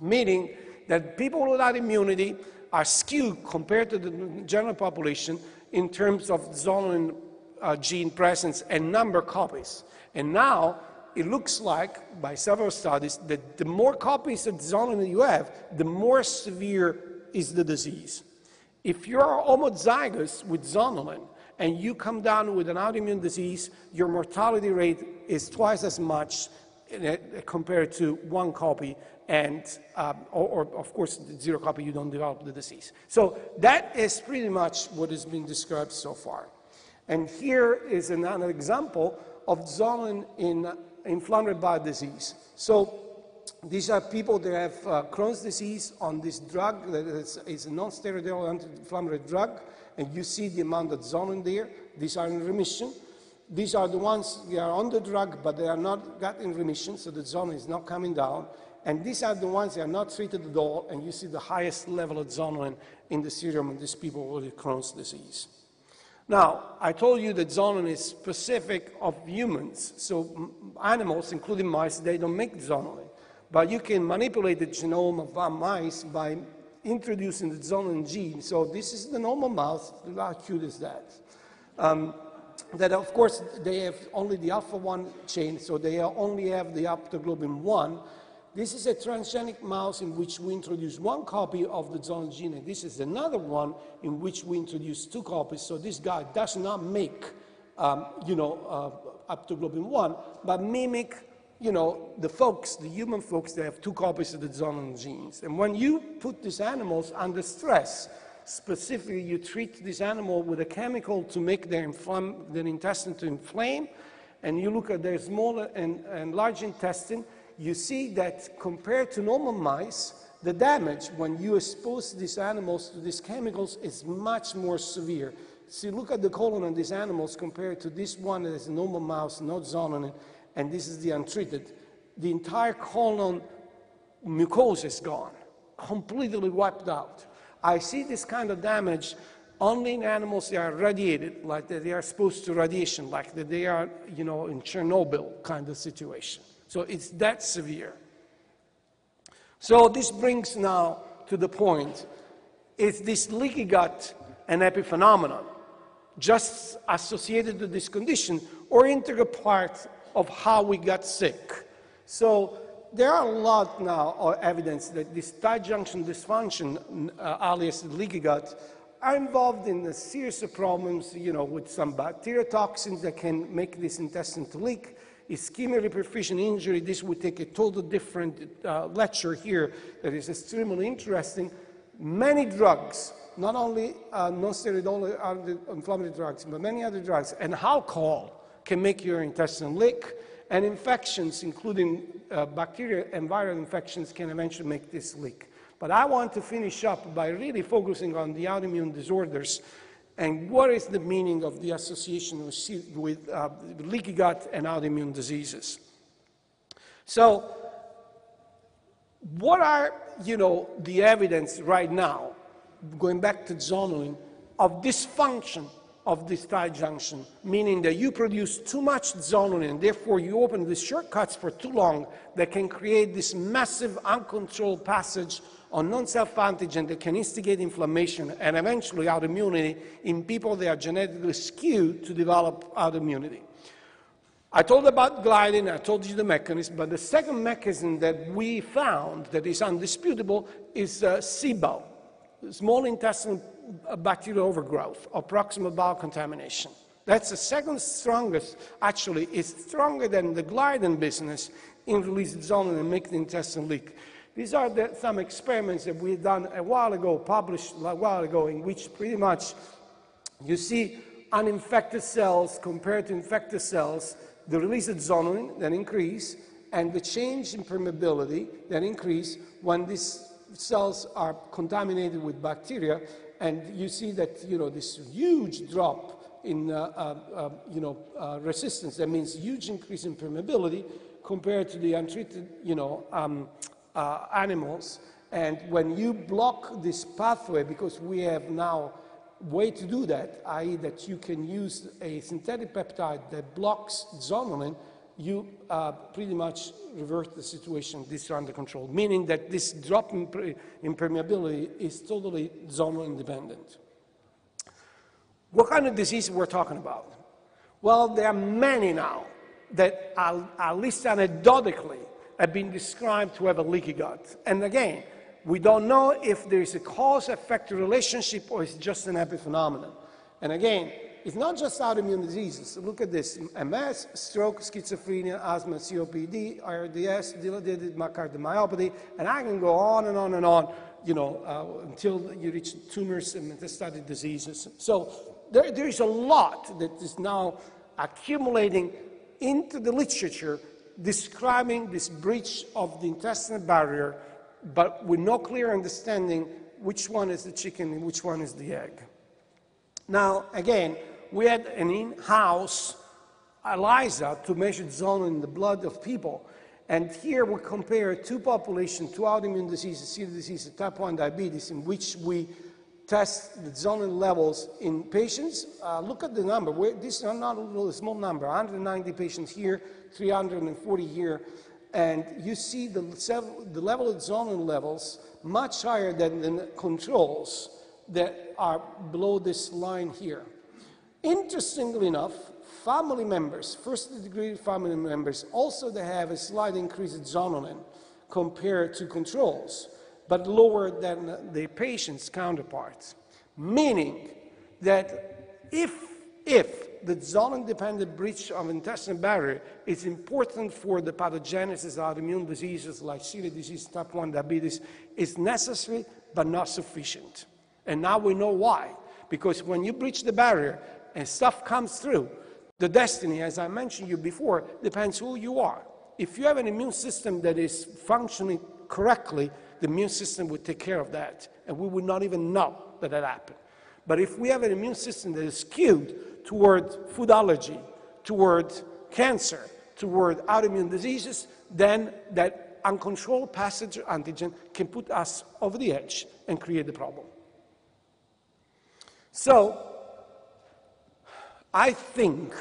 meaning that people without immunity are skewed compared to the general population in terms of zonulin gene presence and number of copies. And now, it looks like, by several studies, that the more copies of zonulin you have, the more severe is the disease. If you're homozygous with zonulin and you come down with an autoimmune disease, your mortality rate is twice as much compared to one copy, and or of course, zero copy, you don't develop the disease. So that is pretty much what has been described so far. And here is another example of zonulin in inflammatory bowel disease. So these are people that have Crohn's disease on this drug that is a non-steroidal anti-inflammatory drug, and you see the amount of zonulin there. These are in remission. These are the ones that are on the drug, but they are not got in remission, so the zonulin is not coming down. And these are the ones that are not treated at all, and you see the highest level of zonulin in the serum of these people with Crohn's disease. Now, I told you that zonulin is specific of humans, so animals, including mice, they don't make zonulin. But you can manipulate the genome of mice by introducing the zonulin gene. So this is the normal mouse. How cute is that? That, of course, they have only the alpha-1 chain, so they only have the optoglobin 1. This is a transgenic mouse in which we introduce one copy of the zonulin gene, and this is another one in which we introduce two copies. So this guy does not make, optoglobin 1, but mimic, the folks, the human folks, that have two copies of the zonulin genes. And when you put these animals under stress, specifically you treat this animal with a chemical to make their intestine to inflame, and you look at their small and large intestine, you see that compared to normal mice, the damage when you expose these animals to these chemicals is much more severe. See, look at the colon of these animals compared to this one that is a normal mouse, not zonulin, and this is the untreated. The entire colon mucosa is gone, completely wiped out. I see this kind of damage only in animals that are radiated, like that they are exposed to radiation, like that they are, in Chernobyl kind of situation. So it's that severe. So this brings now to the point is this leaky gut an epiphenomenon, just associated with this condition, or integral part of how we got sick? So there are a lot now of evidence that this tight junction dysfunction, alias leaky gut, are involved in a series of problems, with some bacterial toxins that can make this intestine to leak, ischemic reperfusion injury. This would take a total different lecture here that is extremely interesting. Many drugs, not only non-steroidal anti-inflammatory drugs, but many other drugs, and alcohol can make your intestine leak, and infections, including bacterial and viral infections, can eventually make this leak. But I want to finish up by really focusing on the autoimmune disorders and what is the meaning of the association with leaky gut and autoimmune diseases. So what are, the evidence right now, going back to Zonulin, of dysfunction of this tight junction, meaning that you produce too much Zonulin, and therefore you open the shortcuts for too long that can create this massive uncontrolled passage on non-self antigen that can instigate inflammation and eventually autoimmunity in people that are genetically skewed to develop autoimmunity. I told about gliadin, I told you the mechanism, but the second mechanism that we found that is undisputable is SIBO, small intestinal bacterial overgrowth or proximal bowel contamination. That's the second strongest, actually, it's stronger than the gliadin business in releasing zonulin and make the intestine leak. These are some experiments that we've done a while ago, published a while ago, in which pretty much you see uninfected cells compared to infected cells, the release of zonulin that increase, and the change in permeability that increase when these cells are contaminated with bacteria, and you see that this huge drop in resistance. That means huge increase in permeability compared to the untreated animals. And when you block this pathway, because we have now way to do that, i.e. that you can use a synthetic peptide that blocks zonulin, you pretty much revert the situation. This is under control, meaning that this drop in permeability is totally zonulin dependent. What kind of disease we're talking about? Well, there are many now that at least anecdotally have been described to have a leaky gut. And again, we don't know if there is a cause-effect relationship or it's just an epiphenomenon. And again, it's not just autoimmune diseases. Look at this: MS, stroke, schizophrenia, asthma, COPD, ARDS, dilated cardiomyopathy, and I can go on and on and on, until you reach tumors and metastatic diseases. So there is a lot that is now accumulating into the literature describing this breach of the intestinal barrier, but with no clear understanding which one is the chicken and which one is the egg. Now, again, we had an in-house ELISA to measure zonulin in the blood of people. And here we compare two populations, two autoimmune diseases, celiac disease and type 1 diabetes, in which we test the zonulin levels in patients. Look at the number. This is not a really small number, 190 patients here, 340 here. And you see the level of zonulin levels much higher than the controls that are below this line here. Interestingly enough, family members, first-degree family members, also they have a slight increase in zonulin compared to controls, but lower than the patient's counterparts. Meaning that if the zonulin-dependent breach of intestinal barrier is important for the pathogenesis of autoimmune diseases like celiac disease, type 1 diabetes, is necessary but not sufficient. And now we know why. Because when you breach the barrier and stuff comes through, the destiny, as I mentioned you before, depends who you are. If you have an immune system that is functioning correctly, the immune system would take care of that, and we would not even know that that happened. But if we have an immune system that is skewed toward food allergy, toward cancer, toward autoimmune diseases, then that uncontrolled passage of antigen can put us over the edge and create the problem. So, I think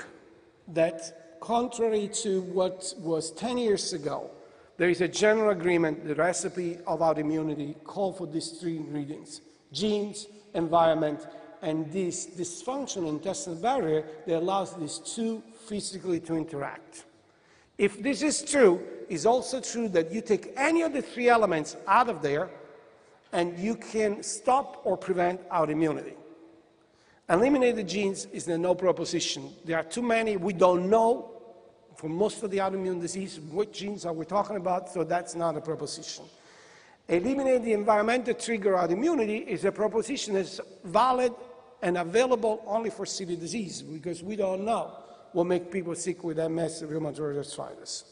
that contrary to what was 10 years ago, there is a general agreement, the recipe of autoimmunity called for these three ingredients. genes, environment, and this dysfunctional intestinal barrier that allows these two physically to interact. If this is true, it's also true that you take any of the three elements out of there and you can stop or prevent autoimmunity. Eliminate the genes is a no proposition. There are too many. We don't know for most of the autoimmune disease what genes are we talking about, so that's not a proposition. Eliminate the environmental trigger autoimmunity is a proposition that's valid and available only for celiac disease because we don't know what makes people sick with MS, rheumatoid arthritis.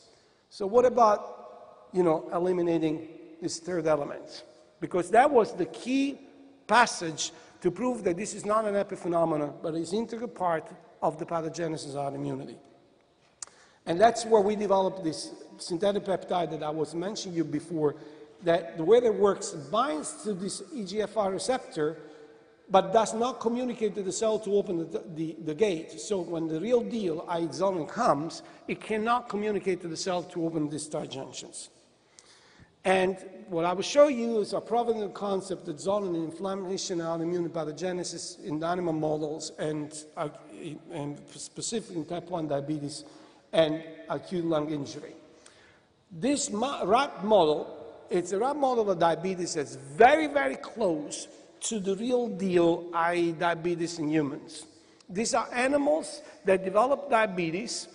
So what about, eliminating this third element? Because that was the key passage to prove that this is not an epiphenomenon, but is an integral part of the pathogenesis of autoimmunity. And that's where we developed this synthetic peptide that I was mentioning you before, that the way that works binds to this EGFR receptor, but does not communicate to the cell to open the gate. So when the real deal, i.e. zonulin, comes, it cannot communicate to the cell to open these tight junctions. And what I will show you is a proven concept that zonulin inflammation and autoimmune pathogenesis in the animal models and specifically in type 1 diabetes and acute lung injury. This rat model, it's a rat model of diabetes that's very, very close to the real deal, i.e. diabetes in humans. These are animals that develop diabetes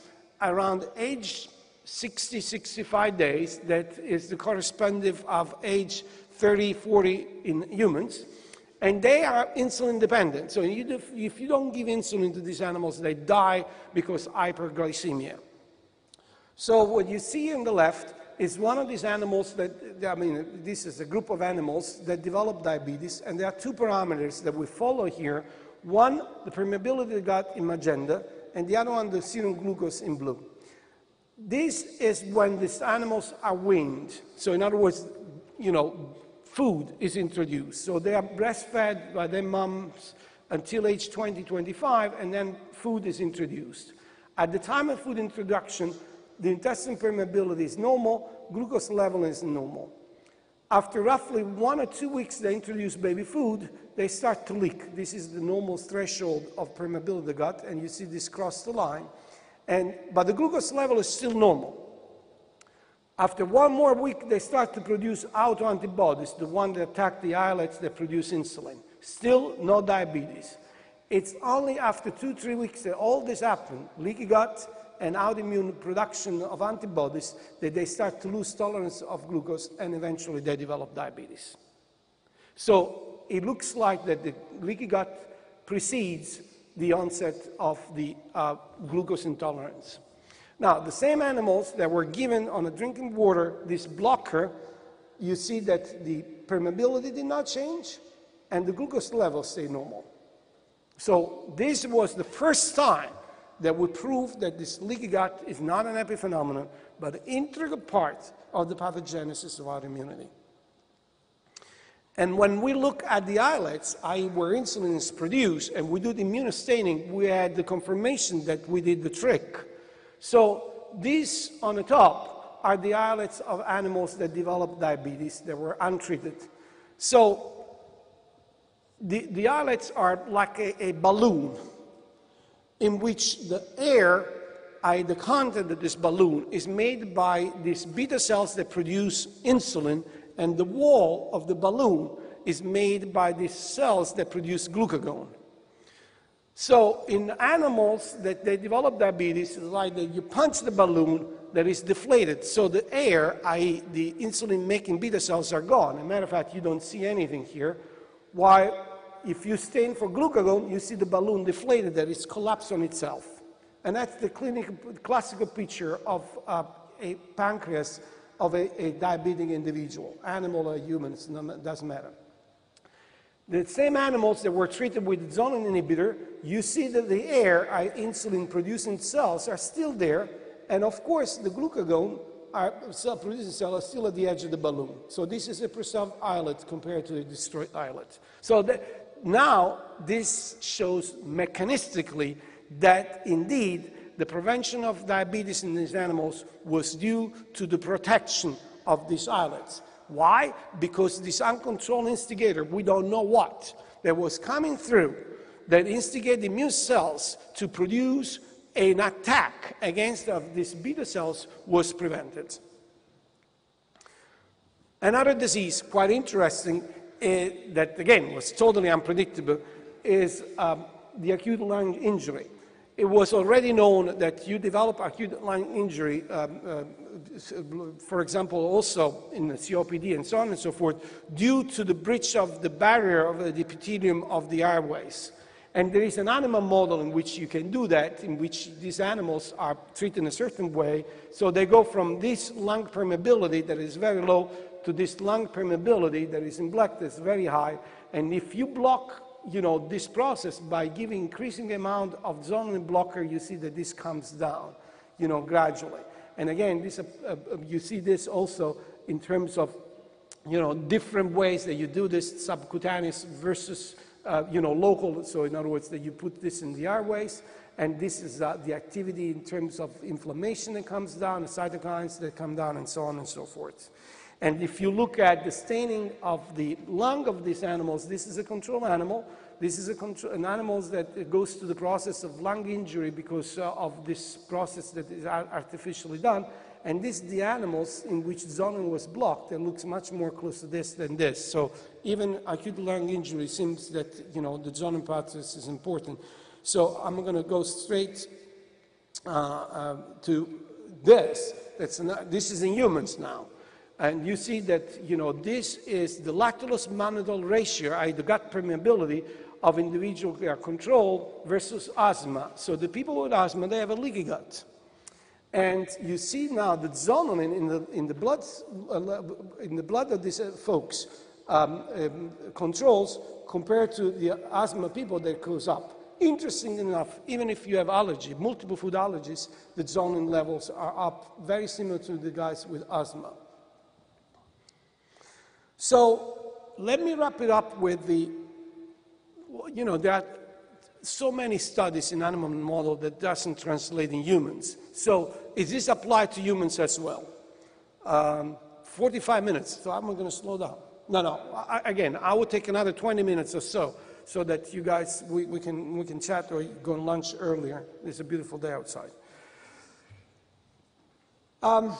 around age 60, 65 days, that is the corresponding of age 30, 40 in humans, and they are insulin dependent. So if you don't give insulin to these animals, they die because of hyperglycemia. So what you see on the left is one of these animals that, this is a group of animals that develop diabetes, and there are two parameters that we follow here. One, the permeability of the gut in magenta, and the other one, the serum glucose in blue. This is when these animals are weaned. So in other words, food is introduced. So they are breastfed by their moms until age 20, 25, and then food is introduced. At the time of food introduction, the intestinal permeability is normal, glucose level is normal. After roughly 1 or 2 weeks they introduce baby food, they start to leak. This is the normal threshold of permeability of the gut, and you see this cross the line. But the glucose level is still normal. After 1 more week, they start to produce autoantibodies, the one that attack the islets that produce insulin. Still no diabetes. It's only after 2-3 weeks that all this happens, leaky gut and autoimmune production of antibodies, that they start to lose tolerance of glucose, and eventually they develop diabetes. So it looks like that the leaky gut precedes the onset of the glucose intolerance. Now, the same animals that were given on a drinking water this blocker, you see that the permeability did not change and the glucose level stayed normal. So this was the first time that we proved that this leaky gut is not an epiphenomenon, but an integral part of the pathogenesis of autoimmunity. And when we look at the islets, i.e. where insulin is produced, and we do the immunostaining, we had the confirmation that we did the trick. So these on the top are the islets of animals that developed diabetes that were untreated. So the islets are like a balloon in which the air, i.e. the content of this balloon, is made by these beta cells that produce insulin, and the wall of the balloon is made by these cells that produce glucagon. So in animals that they develop diabetes, it's like that you punch the balloon that is deflated. So the air, i.e. the insulin-making beta cells, are gone. As a matter of fact, you don't see anything here. While if you stain for glucagon, you see the balloon deflated, that is collapsed on itself. And that's the classical picture of a pancreas of a diabetic individual, animal or human, it doesn't matter. The same animals that were treated with zonulin inhibitor, you see that the air, insulin-producing cells, are still there, and of course the glucagon, cell-producing cells, are still at the edge of the balloon. So this is a preserved islet compared to a destroyed islet. So now this shows mechanistically that indeed the prevention of diabetes in these animals was due to the protection of these islets. Why? Because this uncontrolled instigator, we don't know what, that was coming through, that instigated immune cells to produce an attack against these beta cells, was prevented. Another disease, quite interesting, that again was totally unpredictable, is the acute lung injury. It was already known that you develop acute lung injury, for example, also in the COPD and so on and so forth, due to the breach of the barrier of the epithelium of the airways. And there is an animal model in which you can do that, in which these animals are treated in a certain way. So they go from this lung permeability that is very low to this lung permeability that is in black, that's very high. And if you block, this process by giving increasing amount of zonulin blocker, you see that this comes down, gradually. And again, this, you see this also in terms of, different ways that you do this, subcutaneous versus, local. So in other words, that you put this in the airways, and this is the activity in terms of inflammation that comes down, the cytokines that come down, and so on and so forth. And if you look at the staining of the lung of these animals, this is a control animal. This is an animal that goes through the process of lung injury because of this process that is artificially done. And this is the animals in which zonulin was blocked, and looks much more close to this than this. So even acute lung injury seems that, the zonulin process is important. So I'm going to go straight to this. This is in humans now. And you see that, this is the lactulose-mannitol ratio, i.e. the gut permeability of individuals who are controlled versus asthma. So the people with asthma, they have a leaky gut. And you see now that zonulin in the blood of these folks controls compared to the asthma people that goes up. Interesting enough, even if you have allergy, multiple food allergies, the zonulin levels are up, very similar to the guys with asthma. So let me wrap it up with there are so many studies in animal model that doesn't translate in humans. So is this applied to humans as well? 45 minutes, so I'm going to slow down. No, again, I will take another 20 minutes or so that you guys, we can chat or go on lunch earlier. It's a beautiful day outside. I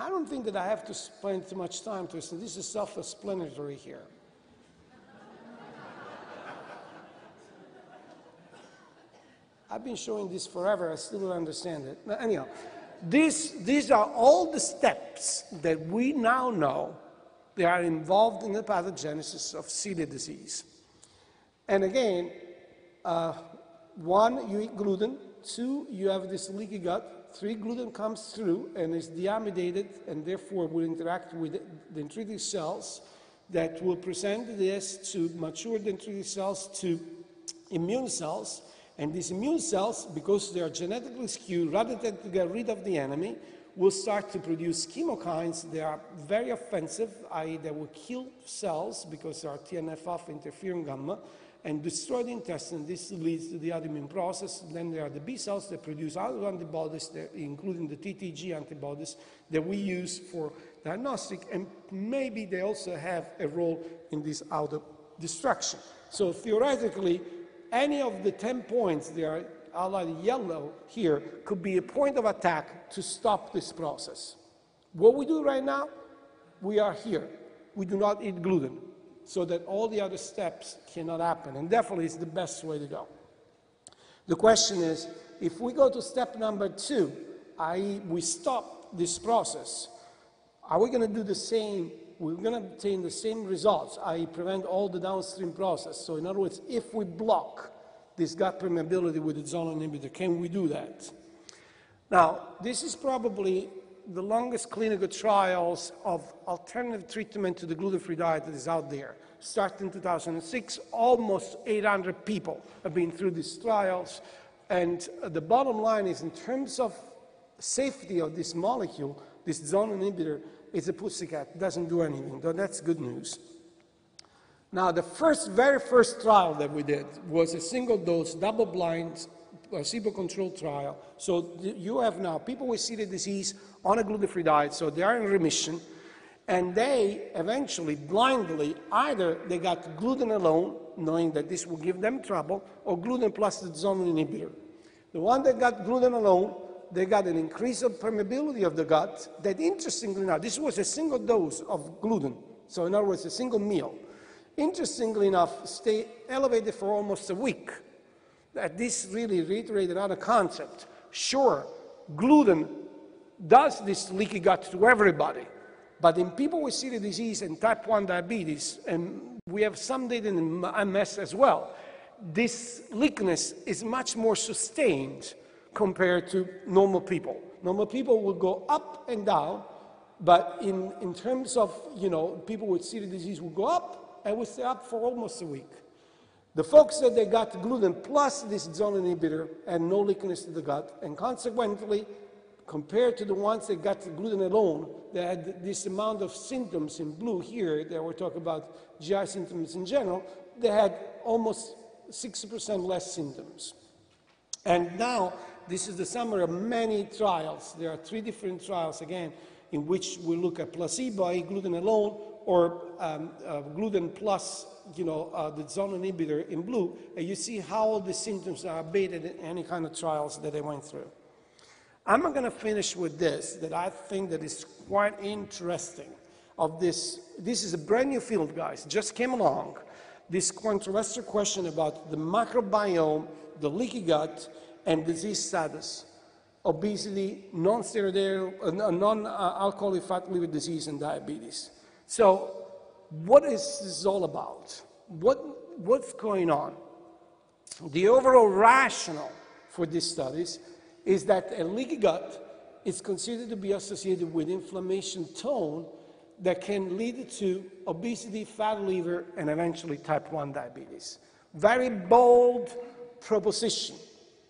don't think that I have to spend too much time to this. This is self-explanatory here. I've been showing this forever. I still don't understand it. But anyhow, these are all the steps that we now know they are involved in the pathogenesis of celiac disease. And again, one, you eat gluten. Two, you have this leaky gut. 3, gluten comes through and is deamidated and therefore will interact with the dendritic cells that will present this to mature dendritic cells to immune cells. And these immune cells, because they are genetically skewed, rather than to get rid of the enemy, will start to produce chemokines. They are very offensive, i.e. they will kill cells because they are TNF-alpha interferon gamma, and destroy the intestine. This leads to the autoimmune process. Then there are the B cells that produce autoantibodies, including the TTG antibodies that we use for diagnostic, and maybe they also have a role in this auto-destruction. So theoretically, any of the 10 points that are outlined yellow here could be a point of attack to stop this process. What we do right now, we are here. We do not eat gluten, so that all the other steps cannot happen, and definitely it's the best way to go. The question is, if we go to step number 2, i.e. we stop this process, are we going to do the same? We're going to obtain the same results, i.e. prevent all the downstream process. So in other words, if we block this gut permeability with the zonulin inhibitor, can we do that? Now, this is probably the longest clinical trials of alternative treatment to the gluten-free diet that is out there. Started in 2006, almost 800 people have been through these trials, and the bottom line is, in terms of safety of this molecule, this zonulin inhibitor is a pussycat. It doesn't do anything, though that's good news. Now, the very first trial that we did was a single-dose, double-blind, placebo-controlled trial. So you have now people with celiac disease on a gluten-free diet, so they are in remission. And they eventually, blindly, either they got gluten alone, knowing that this will give them trouble, or gluten plus the zonulin inhibitor. The one that got gluten alone, they got an increase of permeability of the gut that, interestingly enough, this was a single dose of gluten. So in other words, a single meal. Interestingly enough, stay elevated for almost a week. That this really reiterated another concept. Sure, gluten does this leaky gut to everybody. But in people with celiac disease and type 1 diabetes, and we have some data in MS as well, this leakiness is much more sustained compared to normal people. Normal people will go up and down, but in terms of, people with celiac disease will go up and will stay up for almost a week. The folks that they got gluten plus this zonulin inhibitor and no leakiness to the gut, and consequently, compared to the ones that got gluten alone, they had this amount of symptoms in blue here, that we're talking about GI symptoms in general, they had almost 60% less symptoms. And now, this is the summary of many trials. There are 3 different trials, again, in which we look at placebo, gluten alone, or gluten plus, the zonulin inhibitor in blue, and you see how the symptoms are abated in any kind of trials that they went through. I'm going to finish with this, that I think that is quite interesting. This is a brand new field, guys, just came along. This controversial question about the microbiome, the leaky gut, and disease status, obesity, non-alcoholic fatty liver disease, and diabetes. So what is this all about? What's going on? The overall rationale for these studies is that a leaky gut is considered to be associated with inflammation tone that can lead to obesity, fatty liver, and eventually type 1 diabetes. Very bold proposition,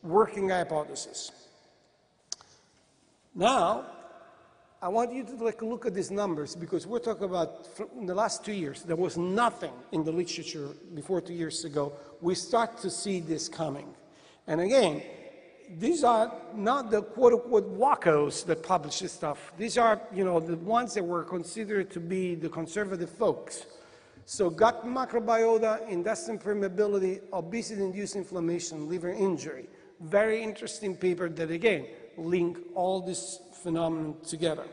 working hypothesis. Now, I want you to take a look at these numbers, because we're talking about in the last 2 years. There was nothing in the literature before 2 years ago. We start to see this coming. And again, these are not the quote-unquote wackos that publish this stuff. These are, the ones that were considered to be the conservative folks. So gut microbiota, intestinal permeability, obesity-induced inflammation, liver injury. Very interesting paper that, again, link all this phenomenon together.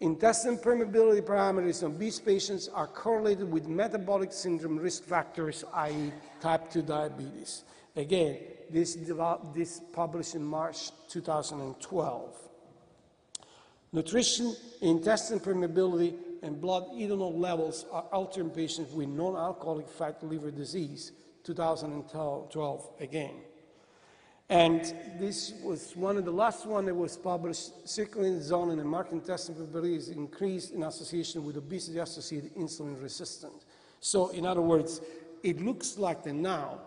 Intestinal permeability parameters in obese patients are correlated with metabolic syndrome risk factors, i.e. type 2 diabetes. Again, this published in March 2012. Nutrition, intestinal permeability, and blood ethanol levels are altered in patients with non-alcoholic fatty liver disease, 2012 again. And this was one of the last one that was published, circulating zonulin and marked intestinal permeability is increased in association with obesity-associated insulin resistance. So in other words, it looks like that now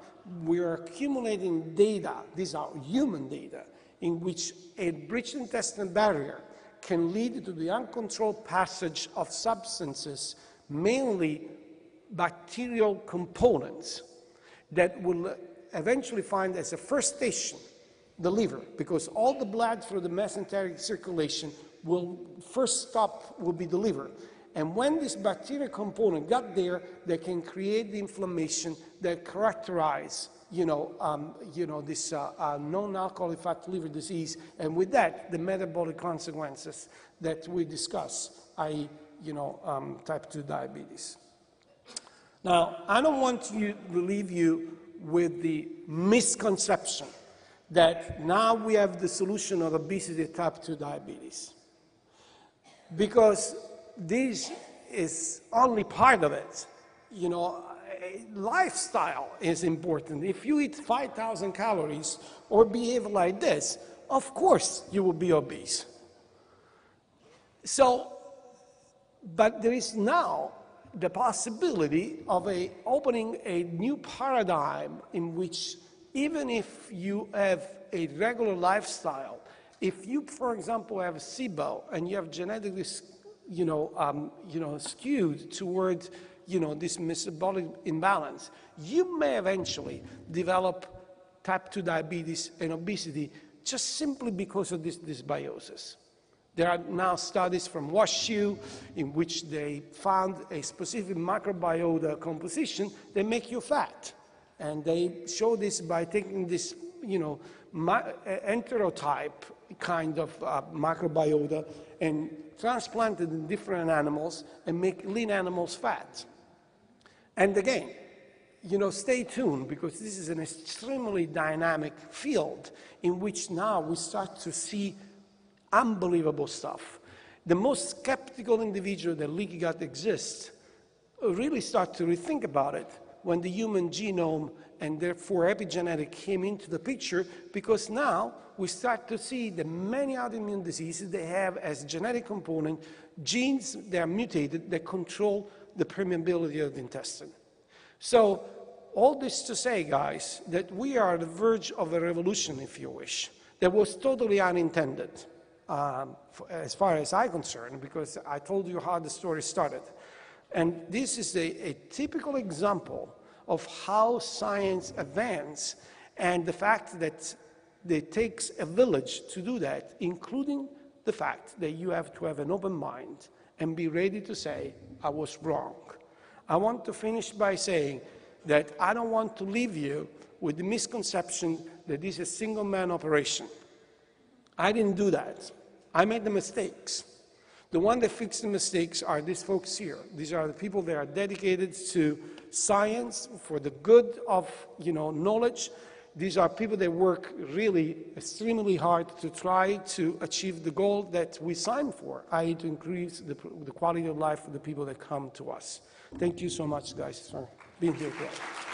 we are accumulating data, these are human data, in which a breached intestinal barrier can lead to the uncontrolled passage of substances, mainly bacterial components, that will eventually find as a first station the liver, because all the blood through the mesenteric circulation will first stop will be the liver. And when this bacterial component got there, they can create the inflammation that characterize, this non-alcoholic fatty liver disease, and with that, the metabolic consequences that we discuss, i.e., type 2 diabetes. Now, I don't want to leave you with the misconception that now we have the solution of obesity, type 2 diabetes, because this is only part of it. Lifestyle is important. If you eat 5,000 calories or behave like this, of course you will be obese. So, but there is now the possibility of opening a new paradigm in which even if you have a regular lifestyle, if you, for example, have SIBO and you have genetically skewed towards this metabolic imbalance, you may eventually develop type 2 diabetes and obesity just simply because of this dysbiosis. There are now studies from WashU in which they found a specific microbiota composition that make you fat. And they show this by taking this, enterotype kind of microbiota and transplant it in different animals and make lean animals fat. And again, stay tuned, because this is an extremely dynamic field in which now we start to see unbelievable stuff. The most skeptical individual that leaky gut exists really start to rethink about it when the human genome and therefore epigenetic came into the picture, because now we start to see that many autoimmune diseases, they have as genetic component genes that are mutated that control the permeability of the intestine. So all this to say, guys, that we are at the verge of a revolution, if you wish, that was totally unintended. As far as I'm concerned, because I told you how the story started. And this is a typical example of how science advances, and the fact that it takes a village to do that, including the fact that you have to have an open mind and be ready to say, I was wrong. I want to finish by saying that I don't want to leave you with the misconception that this is a single-man operation. I didn't do that. I made the mistakes. The one that fixed the mistakes are these folks here. These are the people that are dedicated to science for the good of knowledge. These are people that work really extremely hard to try to achieve the goal that we signed for, i.e. to increase the quality of life for the people that come to us. Thank you so much, guys, for being here today.